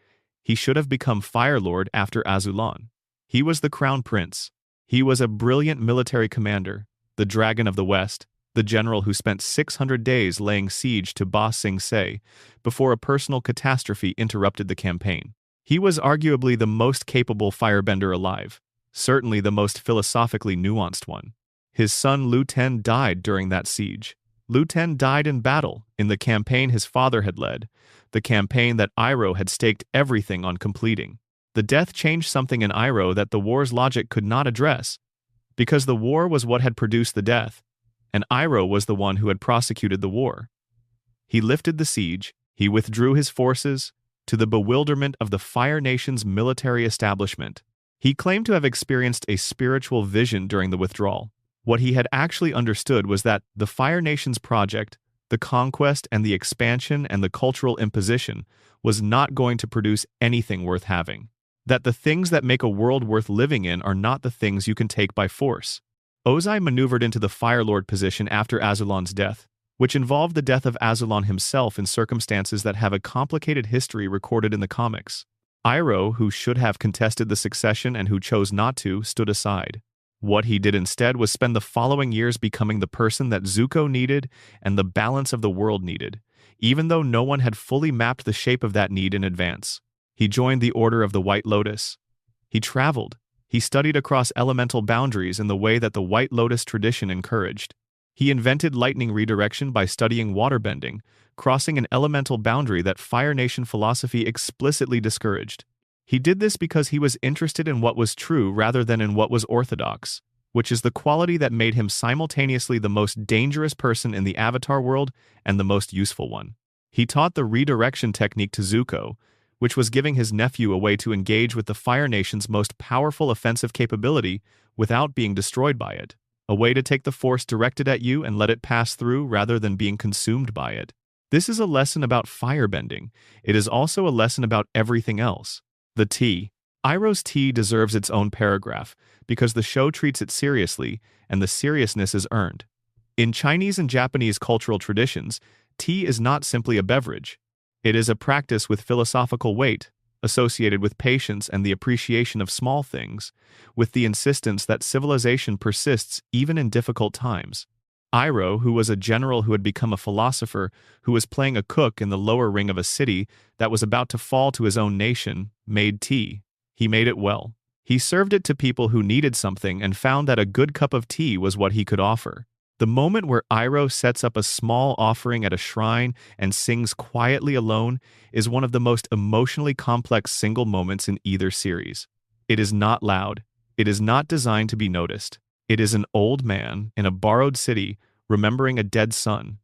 he should have become Fire Lord after Azulon. He was the Crown Prince. He was a brilliant military commander, the Dragon of the West, the general who spent 600 days laying siege to Ba Sing Se before a personal catastrophe interrupted the campaign. He was arguably the most capable firebender alive, certainly the most philosophically nuanced one. His son Lu Ten died during that siege. Lu Ten died in battle, in the campaign his father had led, the campaign that Iroh had staked everything on completing. The death changed something in Iroh that the war's logic could not address, because the war was what had produced the death, and Iroh was the one who had prosecuted the war. He lifted the siege, he withdrew his forces, to the bewilderment of the Fire Nation's military establishment. He claimed to have experienced a spiritual vision during the withdrawal. What he had actually understood was that the Fire Nation's project, the conquest and the expansion and the cultural imposition, was not going to produce anything worth having. That the things that make a world worth living in are not the things you can take by force. Ozai maneuvered into the Fire Lord position after Azulon's death, which involved the death of Azulon himself in circumstances that have a complicated history recorded in the comics. Iroh, who should have contested the succession and who chose not to, stood aside. What he did instead was spend the following years becoming the person that Zuko needed and the balance of the world needed, even though no one had fully mapped the shape of that need in advance. He joined the Order of the White Lotus. He traveled. He studied across elemental boundaries in the way that the White Lotus tradition encouraged. He invented lightning redirection by studying waterbending, crossing an elemental boundary that Fire Nation philosophy explicitly discouraged. He did this because he was interested in what was true rather than in what was orthodox, which is the quality that made him simultaneously the most dangerous person in the Avatar world and the most useful one. He taught the redirection technique to Zuko, which was giving his nephew a way to engage with the Fire Nation's most powerful offensive capability without being destroyed by it, a way to take the force directed at you and let it pass through rather than being consumed by it. This is a lesson about firebending. It is also a lesson about everything else. The tea. Iroh's tea deserves its own paragraph because the show treats it seriously and the seriousness is earned. In Chinese and Japanese cultural traditions, tea is not simply a beverage. It is a practice with philosophical weight, associated with patience and the appreciation of small things, with the insistence that civilization persists even in difficult times. Iroh, who was a general who had become a philosopher, who was playing a cook in the lower ring of a city that was about to fall to his own nation, made tea. He made it well. He served it to people who needed something and found that a good cup of tea was what he could offer. The moment where Iroh sets up a small offering at a shrine and sings quietly alone is one of the most emotionally complex single moments in either series. It is not loud. It is not designed to be noticed. It is an old man in a borrowed city remembering a dead son,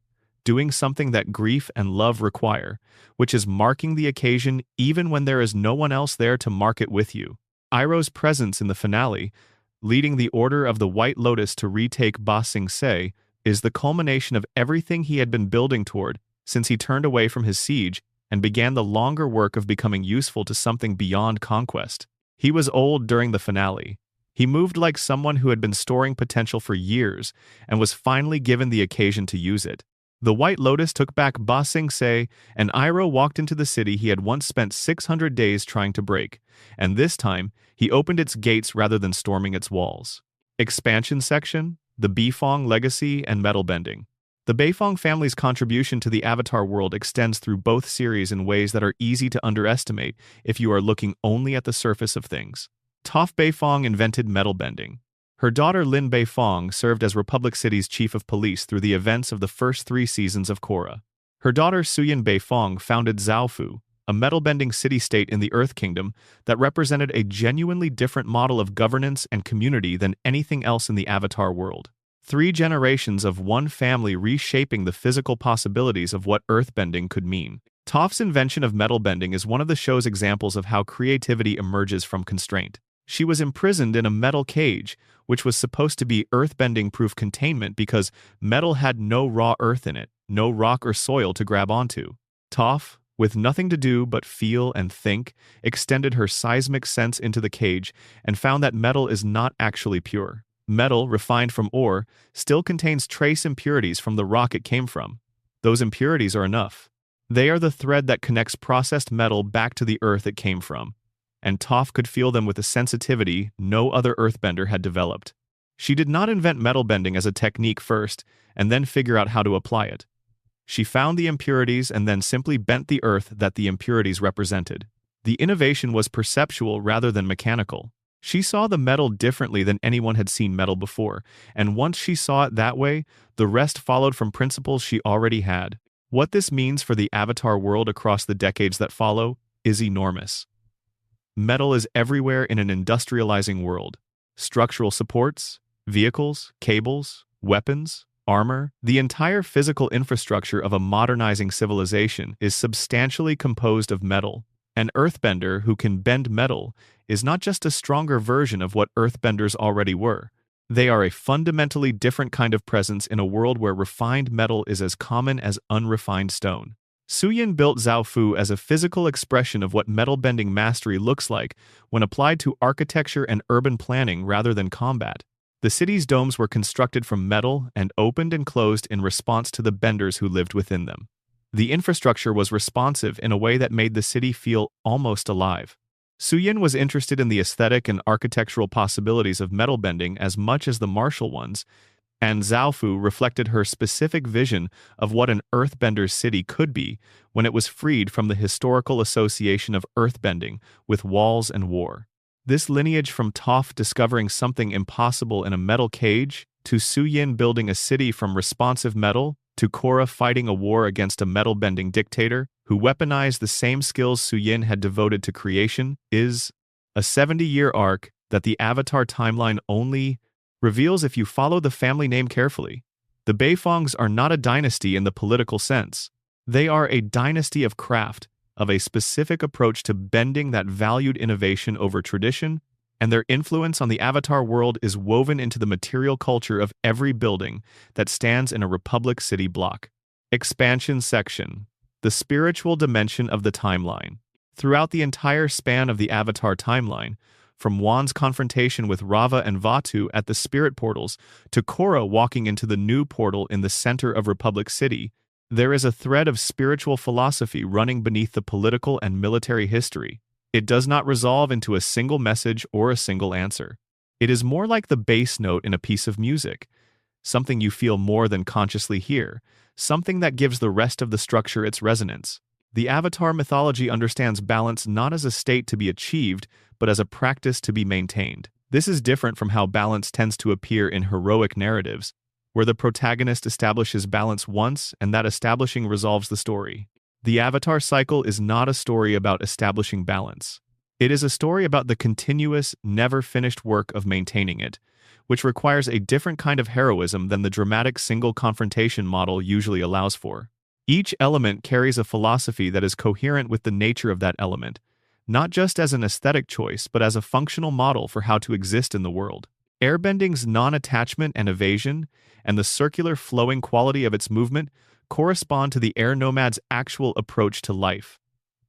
doing something that grief and love require, which is marking the occasion even when there is no one else there to mark it with you. Iroh's presence in the finale, leading the Order of the White Lotus to retake Ba Sing Se, is the culmination of everything he had been building toward since he turned away from his siege and began the longer work of becoming useful to something beyond conquest. He was old during the finale. He moved like someone who had been storing potential for years and was finally given the occasion to use it. The White Lotus took back Ba Sing Se, and Iroh walked into the city he had once spent 600 days trying to break, and this time, he opened its gates rather than storming its walls. Expansion section, the Beifong legacy and metal bending. The Beifong family's contribution to the Avatar world extends through both series in ways that are easy to underestimate if you are looking only at the surface of things. Toph Beifong invented metal bending. Her daughter Lin Beifong served as Republic City's chief of police through the events of the first 3 seasons of Korra. Her daughter Suyin Beifong founded Zaofu, a metal-bending city-state in the Earth Kingdom that represented a genuinely different model of governance and community than anything else in the Avatar world. 3 generations of one family reshaping the physical possibilities of what earthbending could mean. Toph's invention of metal bending is one of the show's examples of how creativity emerges from constraint. She was imprisoned in a metal cage, which was supposed to be earthbending-proof containment because metal had no raw earth in it, no rock or soil to grab onto. Toph, with nothing to do but feel and think, extended her seismic sense into the cage and found that metal is not actually pure. Metal, refined from ore, still contains trace impurities from the rock it came from. Those impurities are enough. They are the thread that connects processed metal back to the earth it came from, and Toph could feel them with a sensitivity no other earthbender had developed. She did not invent metal bending as a technique first, and then figure out how to apply it. She found the impurities and then simply bent the earth that the impurities represented. The innovation was perceptual rather than mechanical. She saw the metal differently than anyone had seen metal before, and once she saw it that way, the rest followed from principles she already had. What this means for the Avatar world across the decades that follow is enormous. Metal is everywhere in an industrializing world. Structural supports, vehicles, cables, weapons, armor, the entire physical infrastructure of a modernizing civilization is substantially composed of metal. An earthbender who can bend metal is not just a stronger version of what earthbenders already were. They are a fundamentally different kind of presence in a world where refined metal is as common as unrefined stone. Suyin built Zaofu as a physical expression of what metal bending mastery looks like when applied to architecture and urban planning rather than combat. The city's domes were constructed from metal and opened and closed in response to the benders who lived within them. The infrastructure was responsive in a way that made the city feel almost alive. Suyin was interested in the aesthetic and architectural possibilities of metal bending as much as the martial ones, and Zhaofu reflected her specific vision of what an earthbender's city could be when it was freed from the historical association of earthbending with walls and war. This lineage from Toph discovering something impossible in a metal cage, to Suyin building a city from responsive metal, to Korra fighting a war against a metal-bending dictator who weaponized the same skills Suyin had devoted to creation, is a 70-year arc that the Avatar timeline only reveals if you follow the family name carefully. The Beifongs are not a dynasty in the political sense. They are a dynasty of craft, of a specific approach to bending that valued innovation over tradition, and their influence on the Avatar world is woven into the material culture of every building that stands in a Republic City block. Expansion section. The spiritual dimension of the timeline. Throughout the entire span of the Avatar timeline, from Wan's confrontation with Rava and Vatu at the spirit portals to Korra walking into the new portal in the center of Republic City, there is a thread of spiritual philosophy running beneath the political and military history. It does not resolve into a single message or a single answer. It is more like the bass note in a piece of music, something you feel more than consciously hear, something that gives the rest of the structure its resonance. The Avatar mythology understands balance not as a state to be achieved, but as a practice to be maintained. This is different from how balance tends to appear in heroic narratives, where the protagonist establishes balance once and that establishing resolves the story. The Avatar cycle is not a story about establishing balance. It is a story about the continuous, never-finished work of maintaining it, which requires a different kind of heroism than the dramatic single confrontation model usually allows for. Each element carries a philosophy that is coherent with the nature of that element, not just as an aesthetic choice but as a functional model for how to exist in the world. Airbending's non-attachment and evasion, and the circular flowing quality of its movement correspond to the air nomad's actual approach to life.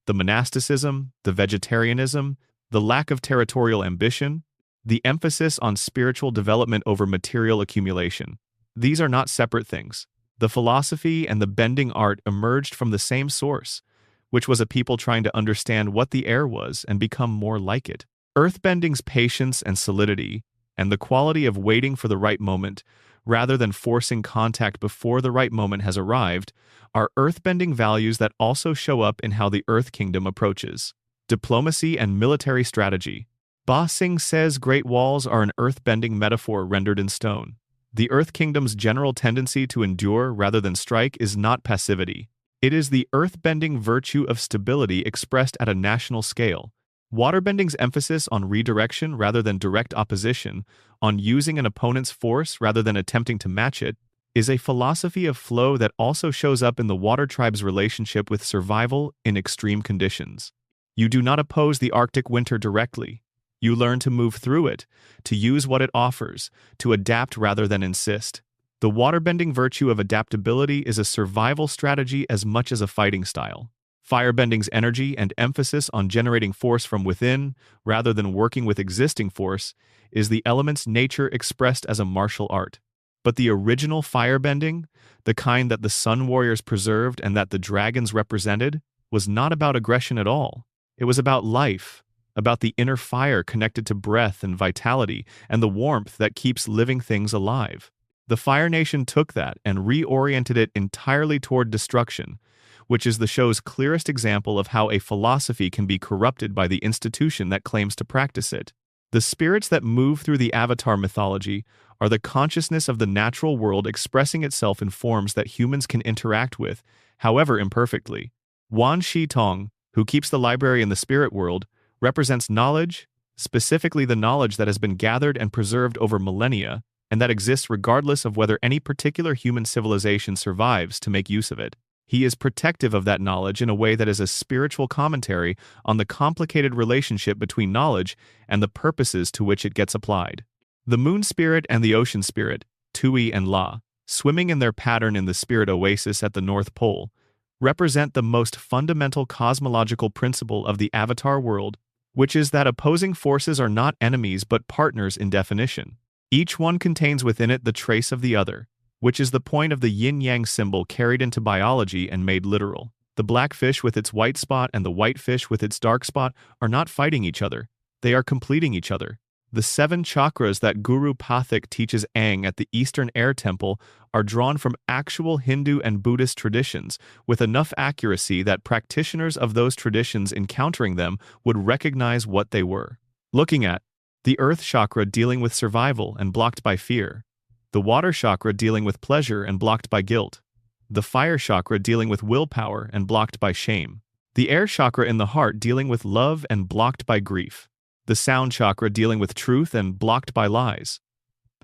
The monasticism, the vegetarianism, the lack of territorial ambition, the emphasis on spiritual development over material accumulation. These are not separate things. The philosophy and the bending art emerged from the same source, which was a people trying to understand what the air was and become more like it. Earthbending's patience and solidity, and the quality of waiting for the right moment, rather than forcing contact before the right moment has arrived, are earthbending values that also show up in how the Earth Kingdom approaches diplomacy and military strategy. Ba Sing says Great Walls are an earthbending metaphor rendered in stone. The Earth Kingdom's general tendency to endure rather than strike is not passivity. It is the earthbending virtue of stability expressed at a national scale. Waterbending's emphasis on redirection rather than direct opposition, on using an opponent's force rather than attempting to match it, is a philosophy of flow that also shows up in the water tribe's relationship with survival in extreme conditions. You do not oppose the Arctic winter directly. You learn to move through it, to use what it offers, to adapt rather than insist. The waterbending virtue of adaptability is a survival strategy as much as a fighting style. Firebending's energy and emphasis on generating force from within, rather than working with existing force, is the element's nature expressed as a martial art. But the original firebending, the kind that the Sun Warriors preserved and that the dragons represented, was not about aggression at all. It was about life, about the inner fire connected to breath and vitality and the warmth that keeps living things alive. The Fire Nation took that and reoriented it entirely toward destruction, which is the show's clearest example of how a philosophy can be corrupted by the institution that claims to practice it. The spirits that move through the Avatar mythology are the consciousness of the natural world expressing itself in forms that humans can interact with, however imperfectly. Wan Shi Tong, who keeps the library in the spirit world, represents knowledge, specifically the knowledge that has been gathered and preserved over millennia, and that exists regardless of whether any particular human civilization survives to make use of it. He is protective of that knowledge in a way that is a spiritual commentary on the complicated relationship between knowledge and the purposes to which it gets applied. The moon spirit and the ocean spirit, Tui and La, swimming in their pattern in the spirit oasis at the North Pole, represent the most fundamental cosmological principle of the Avatar world, which is that opposing forces are not enemies but partners in definition. Each one contains within it the trace of the other, which is the point of the yin-yang symbol carried into biology and made literal. The black fish with its white spot and the white fish with its dark spot are not fighting each other. They are completing each other. The 7 chakras that Guru Pathak teaches Aang at the Eastern Air Temple are drawn from actual Hindu and Buddhist traditions, with enough accuracy that practitioners of those traditions encountering them would recognize what they were. Looking at the Earth chakra dealing with survival and blocked by fear, the Water chakra dealing with pleasure and blocked by guilt, the Fire chakra dealing with willpower and blocked by shame, the Air chakra in the heart dealing with love and blocked by grief, the Sound chakra dealing with truth and blocked by lies,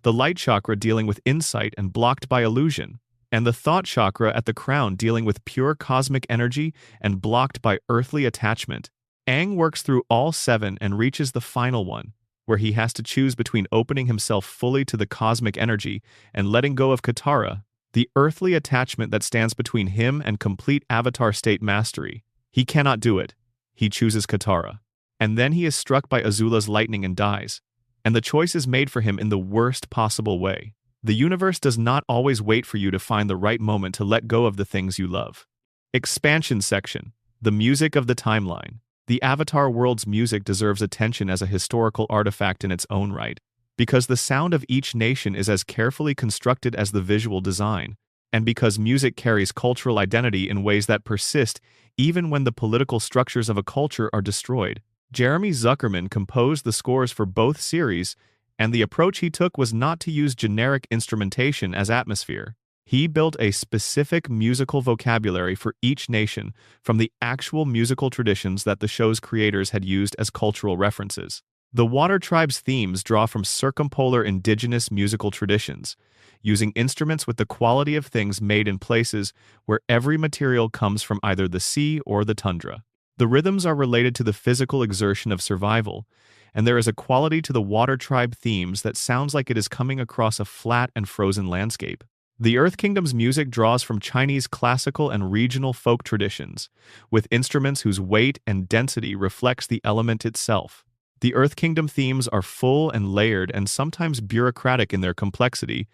the Light chakra dealing with insight and blocked by illusion, and the Thought chakra at the crown dealing with pure cosmic energy and blocked by earthly attachment. Aang works through all 7 and reaches the final one, where he has to choose between opening himself fully to the cosmic energy and letting go of Katara, the earthly attachment that stands between him and complete avatar state mastery. He cannot do it. He chooses Katara. And then he is struck by Azula's lightning and dies. And the choice is made for him in the worst possible way. The universe does not always wait for you to find the right moment to let go of the things you love. Expansion section. The music of the timeline. The Avatar world's music deserves attention as a historical artifact in its own right, because the sound of each nation is as carefully constructed as the visual design, and because music carries cultural identity in ways that persist even when the political structures of a culture are destroyed. Jeremy Zuckerman composed the scores for both series, and the approach he took was not to use generic instrumentation as atmosphere. He built a specific musical vocabulary for each nation from the actual musical traditions that the show's creators had used as cultural references. The Water Tribe's themes draw from circumpolar indigenous musical traditions, using instruments with the quality of things made in places where every material comes from either the sea or the tundra. The rhythms are related to the physical exertion of survival, and there is a quality to the Water Tribe themes that sounds like it is coming across a flat and frozen landscape. The Earth Kingdom's music draws from Chinese classical and regional folk traditions, with instruments whose weight and density reflects the element itself. The Earth Kingdom themes are full and layered and sometimes bureaucratic in their complexity,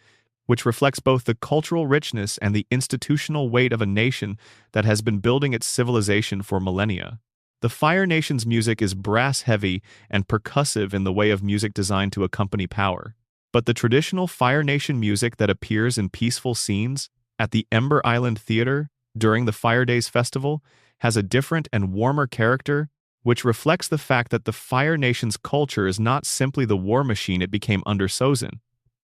which reflects both the cultural richness and the institutional weight of a nation that has been building its civilization for millennia. The Fire Nation's music is brass-heavy and percussive in the way of music designed to accompany power. But the traditional Fire Nation music that appears in peaceful scenes at the Ember Island Theater during the Fire Days Festival has a different and warmer character, which reflects the fact that the Fire Nation's culture is not simply the war machine it became under Sozin.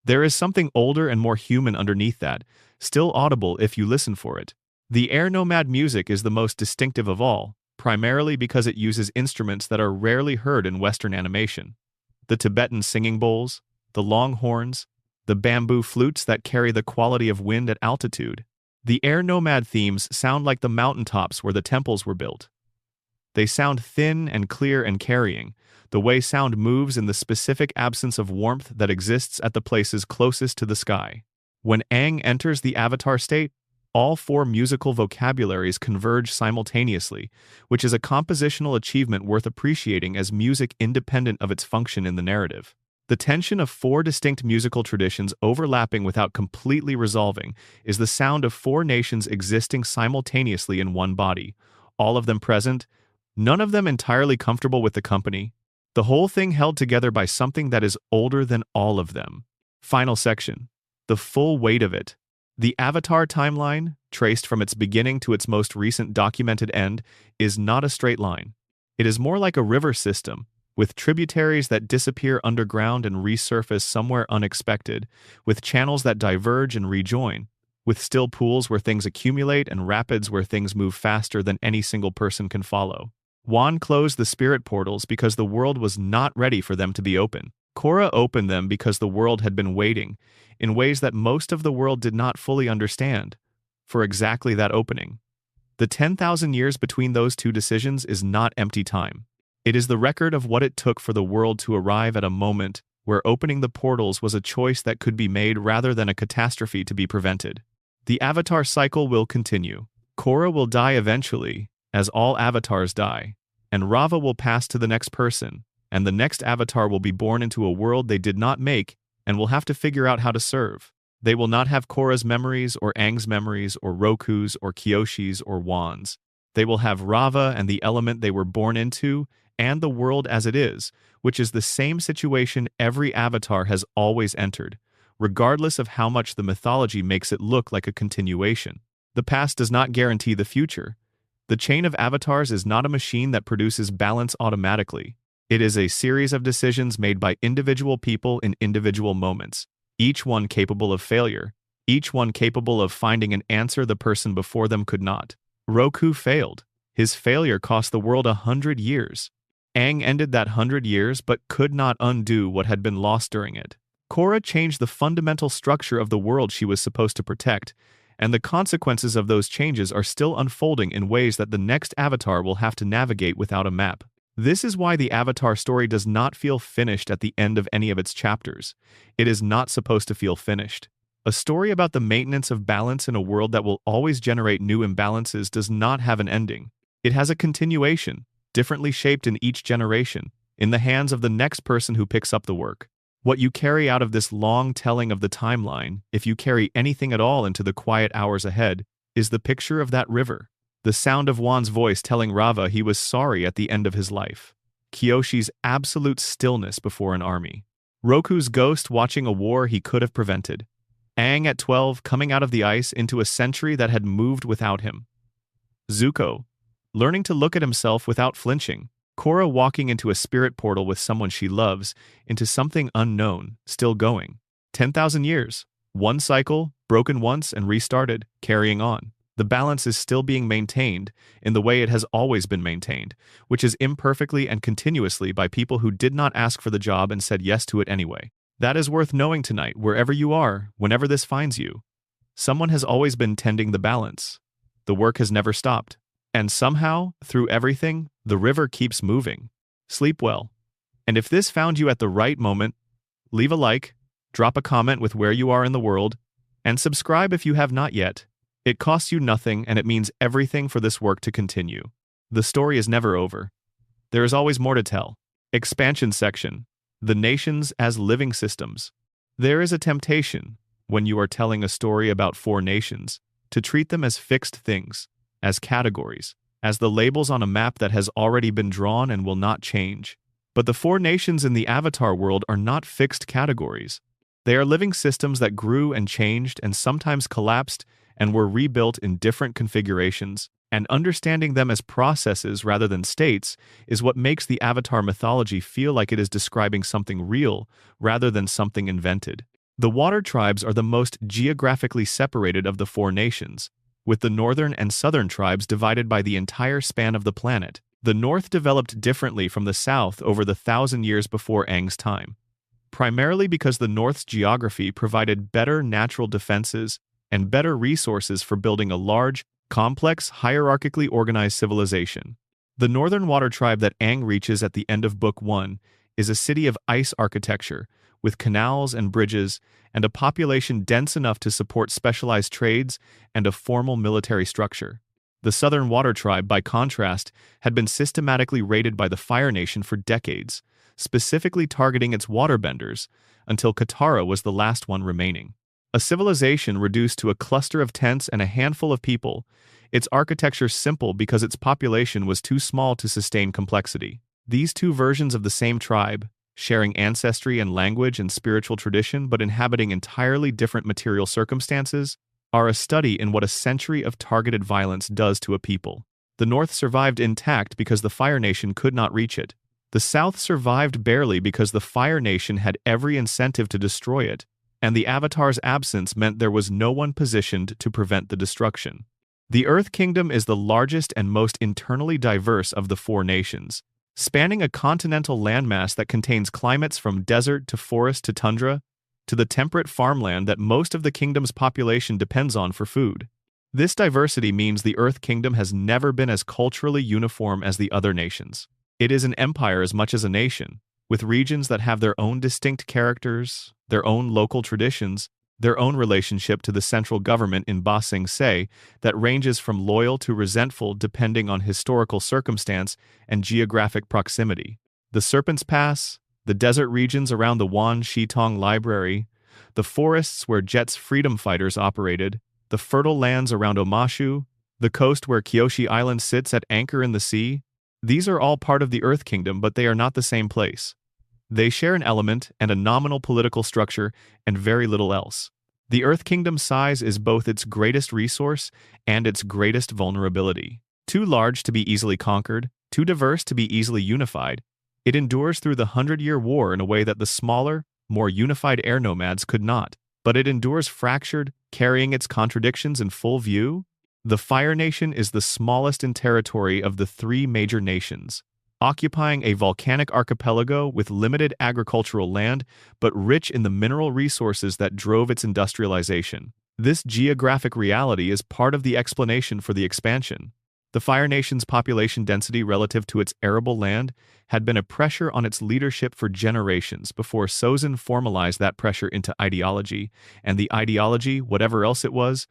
There is something older and more human underneath that, still audible if you listen for it. The Air Nomad music is the most distinctive of all, primarily because it uses instruments that are rarely heard in Western animation. The Tibetan singing bowls, the long horns, the bamboo flutes that carry the quality of wind at altitude. The Air Nomad themes sound like the mountaintops where the temples were built. They sound thin and clear and carrying, the way sound moves in the specific absence of warmth that exists at the places closest to the sky. When Aang enters the Avatar state, all 4 musical vocabularies converge simultaneously, which is a compositional achievement worth appreciating as music independent of its function in the narrative. The tension of 4 distinct musical traditions overlapping without completely resolving is the sound of 4 nations existing simultaneously in one body, all of them present, none of them entirely comfortable with the company, the whole thing held together by something that is older than all of them. Final section. The full weight of it. The Avatar timeline, traced from its beginning to its most recent documented end, is not a straight line. It is more like a river system, with tributaries that disappear underground and resurface somewhere unexpected, with channels that diverge and rejoin, with still pools where things accumulate and rapids where things move faster than any single person can follow. Wan closed the spirit portals because the world was not ready for them to be open. Korra opened them because the world had been waiting, in ways that most of the world did not fully understand, for exactly that opening. The 10,000 years between those 2 decisions is not empty time. It is the record of what it took for the world to arrive at a moment where opening the portals was a choice that could be made rather than a catastrophe to be prevented. The Avatar cycle will continue. Korra will die eventually, as all avatars die, and Rava will pass to the next person, and the next avatar will be born into a world they did not make and will have to figure out how to serve. They will not have Korra's memories or Aang's memories or Roku's or Kyoshi's or Wan's. They will have Rava and the element they were born into, and the world as it is, which is the same situation every avatar has always entered, regardless of how much the mythology makes it look like a continuation. The past does not guarantee the future. The chain of avatars is not a machine that produces balance automatically. It is a series of decisions made by individual people in individual moments, each one capable of failure, each one capable of finding an answer the person before them could not. Roku failed. His failure cost the world 100 years. Aang ended that 100 years but could not undo what had been lost during it. Korra changed the fundamental structure of the world she was supposed to protect, and the consequences of those changes are still unfolding in ways that the next avatar will have to navigate without a map. This is why the Avatar story does not feel finished at the end of any of its chapters. It is not supposed to feel finished. A story about the maintenance of balance in a world that will always generate new imbalances does not have an ending. It has a continuation, differently shaped in each generation, in the hands of the next person who picks up the work. What you carry out of this long telling of the timeline, if you carry anything at all into the quiet hours ahead, is the picture of that river. The sound of Wan's voice telling Rava he was sorry at the end of his life. Kyoshi's absolute stillness before an army. Roku's ghost watching a war he could have prevented. Aang at 12 coming out of the ice into a century that had moved without him. Zuko learning to look at himself without flinching. Korra walking into a spirit portal with someone she loves, into something unknown, still going. 10,000 years. One cycle, broken once and restarted, carrying on. The balance is still being maintained in the way it has always been maintained, which is imperfectly and continuously by people who did not ask for the job and said yes to it anyway. That is worth knowing tonight, wherever you are, whenever this finds you. Someone has always been tending the balance. The work has never stopped. And somehow, through everything, the river keeps moving. Sleep well. And if this found you at the right moment, leave a like, drop a comment with where you are in the world, and subscribe if you have not yet. It costs you nothing and it means everything for this work to continue. The story is never over. There is always more to tell. Expansion section. The nations as living systems. There is a temptation, when you are telling a story about 4 nations, to treat them as fixed things, as categories, as the labels on a map that has already been drawn and will not change. But the 4 nations in the Avatar world are not fixed categories. They are living systems that grew and changed and sometimes collapsed and were rebuilt in different configurations, and understanding them as processes rather than states is what makes the Avatar mythology feel like it is describing something real rather than something invented. The water tribes are the most geographically separated of the 4 nations, with the northern and southern tribes divided by the entire span of the planet. The north developed differently from the south over the 1,000 years before Aang's time, primarily because the north's geography provided better natural defenses and better resources for building a large, complex, hierarchically organized civilization. The northern water tribe that Aang reaches at the end of Book 1 is a city of ice architecture, with canals and bridges, and a population dense enough to support specialized trades and a formal military structure. The Southern Water Tribe, by contrast, had been systematically raided by the Fire Nation for decades, specifically targeting its waterbenders, until Katara was the last one remaining. A civilization reduced to a cluster of tents and a handful of people, its architecture simple because its population was too small to sustain complexity. These 2 versions of the same tribe, sharing ancestry and language and spiritual tradition but inhabiting entirely different material circumstances, are a study in what a century of targeted violence does to a people. The North survived intact because the Fire Nation could not reach it. The South survived barely because the Fire Nation had every incentive to destroy it, and the Avatar's absence meant there was no one positioned to prevent the destruction. The Earth Kingdom is the largest and most internally diverse of the 4 nations, spanning a continental landmass that contains climates from desert to forest to tundra, to the temperate farmland that most of the kingdom's population depends on for food. This diversity means the Earth Kingdom has never been as culturally uniform as the other nations. It is an empire as much as a nation, with regions that have their own distinct characters, their own local traditions, their own relationship to the central government in Ba Sing Se that ranges from loyal to resentful depending on historical circumstance and geographic proximity. The Serpent's Pass, the desert regions around the Wan Shitong Library, the forests where Jet's freedom fighters operated, the fertile lands around Omashu, the coast where Kyoshi Island sits at anchor in the sea. These are all part of the Earth Kingdom, but they are not the same place. They share an element and a nominal political structure and very little else. The Earth Kingdom's size is both its greatest resource and its greatest vulnerability. Too large to be easily conquered, too diverse to be easily unified, it endures through the 100-Year War in a way that the smaller, more unified air nomads could not. But it endures fractured, carrying its contradictions in full view. The Fire Nation is the smallest in territory of the three major nations, occupying a volcanic archipelago with limited agricultural land but rich in the mineral resources that drove its industrialization. This geographic reality is part of the explanation for the expansion. The Fire Nation's population density relative to its arable land had been a pressure on its leadership for generations before Sozin formalized that pressure into ideology, and the ideology, whatever else it was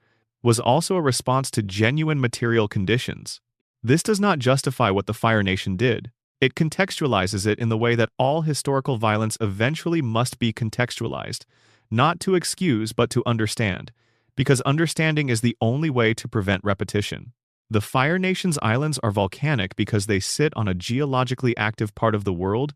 also a response to genuine material conditions. This does not justify what the Fire Nation did. It contextualizes it in the way that all historical violence eventually must be contextualized, not to excuse but to understand, because understanding is the only way to prevent repetition. The Fire Nation's islands are volcanic because they sit on a geologically active part of the world,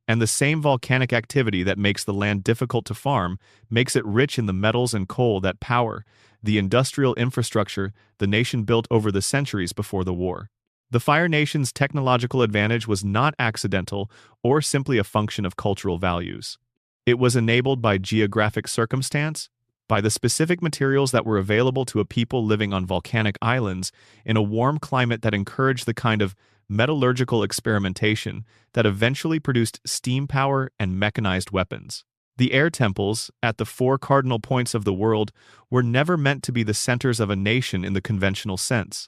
and the same volcanic activity that makes the land difficult to farm makes it rich in the metals and coal that power the industrial infrastructure the nation built over the centuries before the war. The Fire Nation's technological advantage was not accidental or simply a function of cultural values. It was enabled by geographic circumstance, by the specific materials that were available to a people living on volcanic islands in a warm climate that encouraged the kind of metallurgical experimentation that eventually produced steam power and mechanized weapons. The air temples, at the four cardinal points of the world, were never meant to be the centers of a nation in the conventional sense.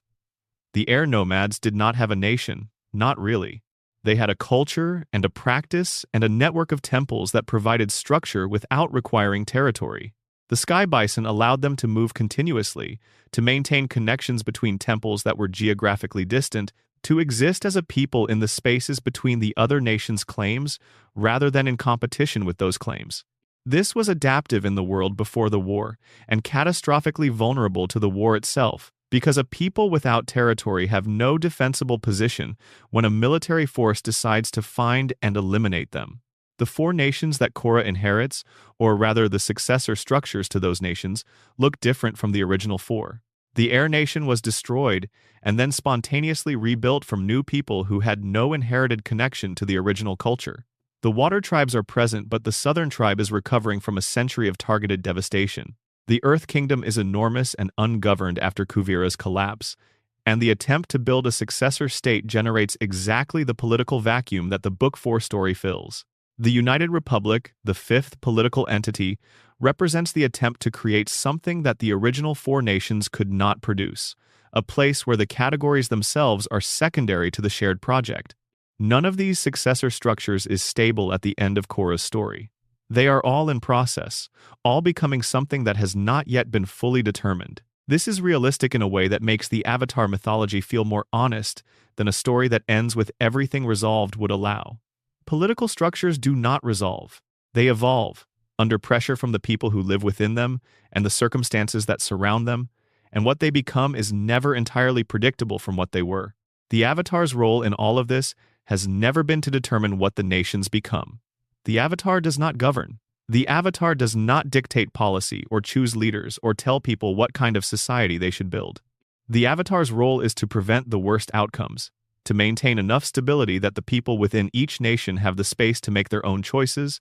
The air nomads did not have a nation, not really. They had a culture and a practice and a network of temples that provided structure without requiring territory. The sky bison allowed them to move continuously, to maintain connections between temples that were geographically distant, to exist as a people in the spaces between the other nations' claims rather than in competition with those claims. This was adaptive in the world before the war and catastrophically vulnerable to the war itself, because a people without territory have no defensible position when a military force decides to find and eliminate them. The four nations that Korra inherits, or rather the successor structures to those nations, look different from the original four. The Air Nation was destroyed and then spontaneously rebuilt from new people who had no inherited connection to the original culture. The Water tribes are present, but the Southern tribe is recovering from a century of targeted devastation. The Earth Kingdom is enormous and ungoverned after Kuvira's collapse, and the attempt to build a successor state generates exactly the political vacuum that the Book 4 story fills. The United Republic, the fifth political entity, represents the attempt to create something that the original four nations could not produce, a place where the categories themselves are secondary to the shared project. None of these successor structures is stable at the end of Korra's story. They are all in process, all becoming something that has not yet been fully determined. This is realistic in a way that makes the Avatar mythology feel more honest than a story that ends with everything resolved would allow. Political structures do not resolve. They evolve, under pressure from the people who live within them and the circumstances that surround them, and what they become is never entirely predictable from what they were. The Avatar's role in all of this has never been to determine what the nations become. The Avatar does not govern. The Avatar does not dictate policy or choose leaders or tell people what kind of society they should build. The Avatar's role is to prevent the worst outcomes, to maintain enough stability that the people within each nation have the space to make their own choices,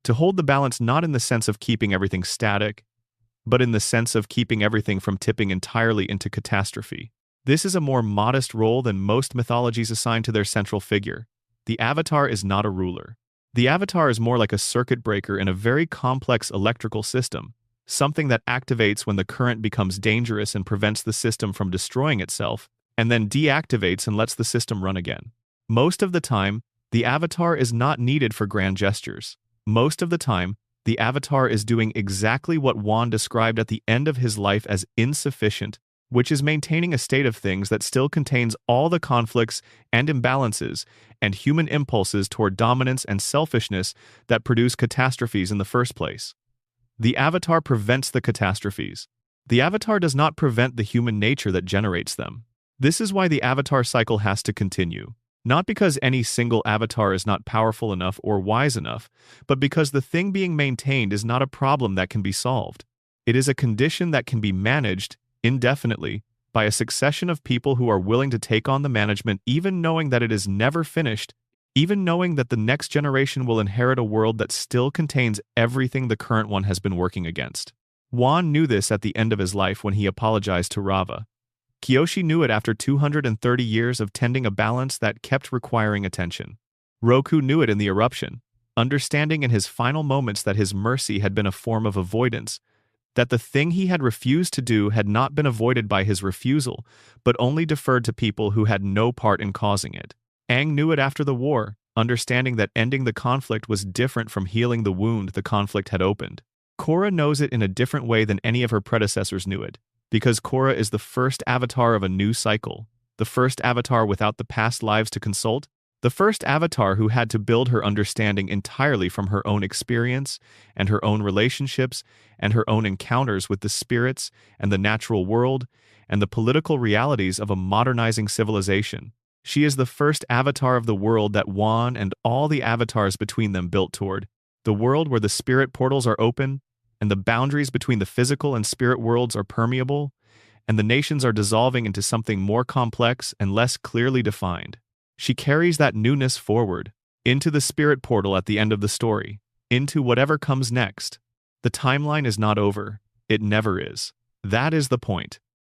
to hold the balance not in the sense of keeping everything static, but in the sense of keeping everything from tipping entirely into catastrophe. This is a more modest role than most mythologies assign to their central figure. The Avatar is not a ruler. The Avatar is more like a circuit breaker in a very complex electrical system, something that activates when the current becomes dangerous and prevents the system from destroying itself, and then deactivates and lets the system run again. Most of the time, the Avatar is not needed for grand gestures. Most of the time, the Avatar is doing exactly what Wan described at the end of his life as insufficient, which is maintaining a state of things that still contains all the conflicts and imbalances and human impulses toward dominance and selfishness that produce catastrophes in the first place. The Avatar prevents the catastrophes. The Avatar does not prevent the human nature that generates them. This is why the avatar cycle has to continue. Not because any single avatar is not powerful enough or wise enough, but because the thing being maintained is not a problem that can be solved. It is a condition that can be managed, indefinitely, by a succession of people who are willing to take on the management even knowing that it is never finished, even knowing that the next generation will inherit a world that still contains everything the current one has been working against. Juan knew this at the end of his life when he apologized to Rava. Kyoshi knew it after 230 years of tending a balance that kept requiring attention. Roku knew it in the eruption, understanding in his final moments that his mercy had been a form of avoidance, that the thing he had refused to do had not been avoided by his refusal, but only deferred to people who had no part in causing it. Aang knew it after the war, understanding that ending the conflict was different from healing the wound the conflict had opened. Korra knows it in a different way than any of her predecessors knew it, because Korra is the first avatar of a new cycle, the first avatar without the past lives to consult, the first avatar who had to build her understanding entirely from her own experience and her own relationships and her own encounters with the spirits and the natural world and the political realities of a modernizing civilization. She is the first avatar of the world that Juan and all the avatars between them built toward, the world where the spirit portals are open, and the boundaries between the physical and spirit worlds are permeable, and the nations are dissolving into something more complex and less clearly defined. She carries that newness forward, into the spirit portal at the end of the story, into whatever comes next. The timeline is not over. It never is. That is the point.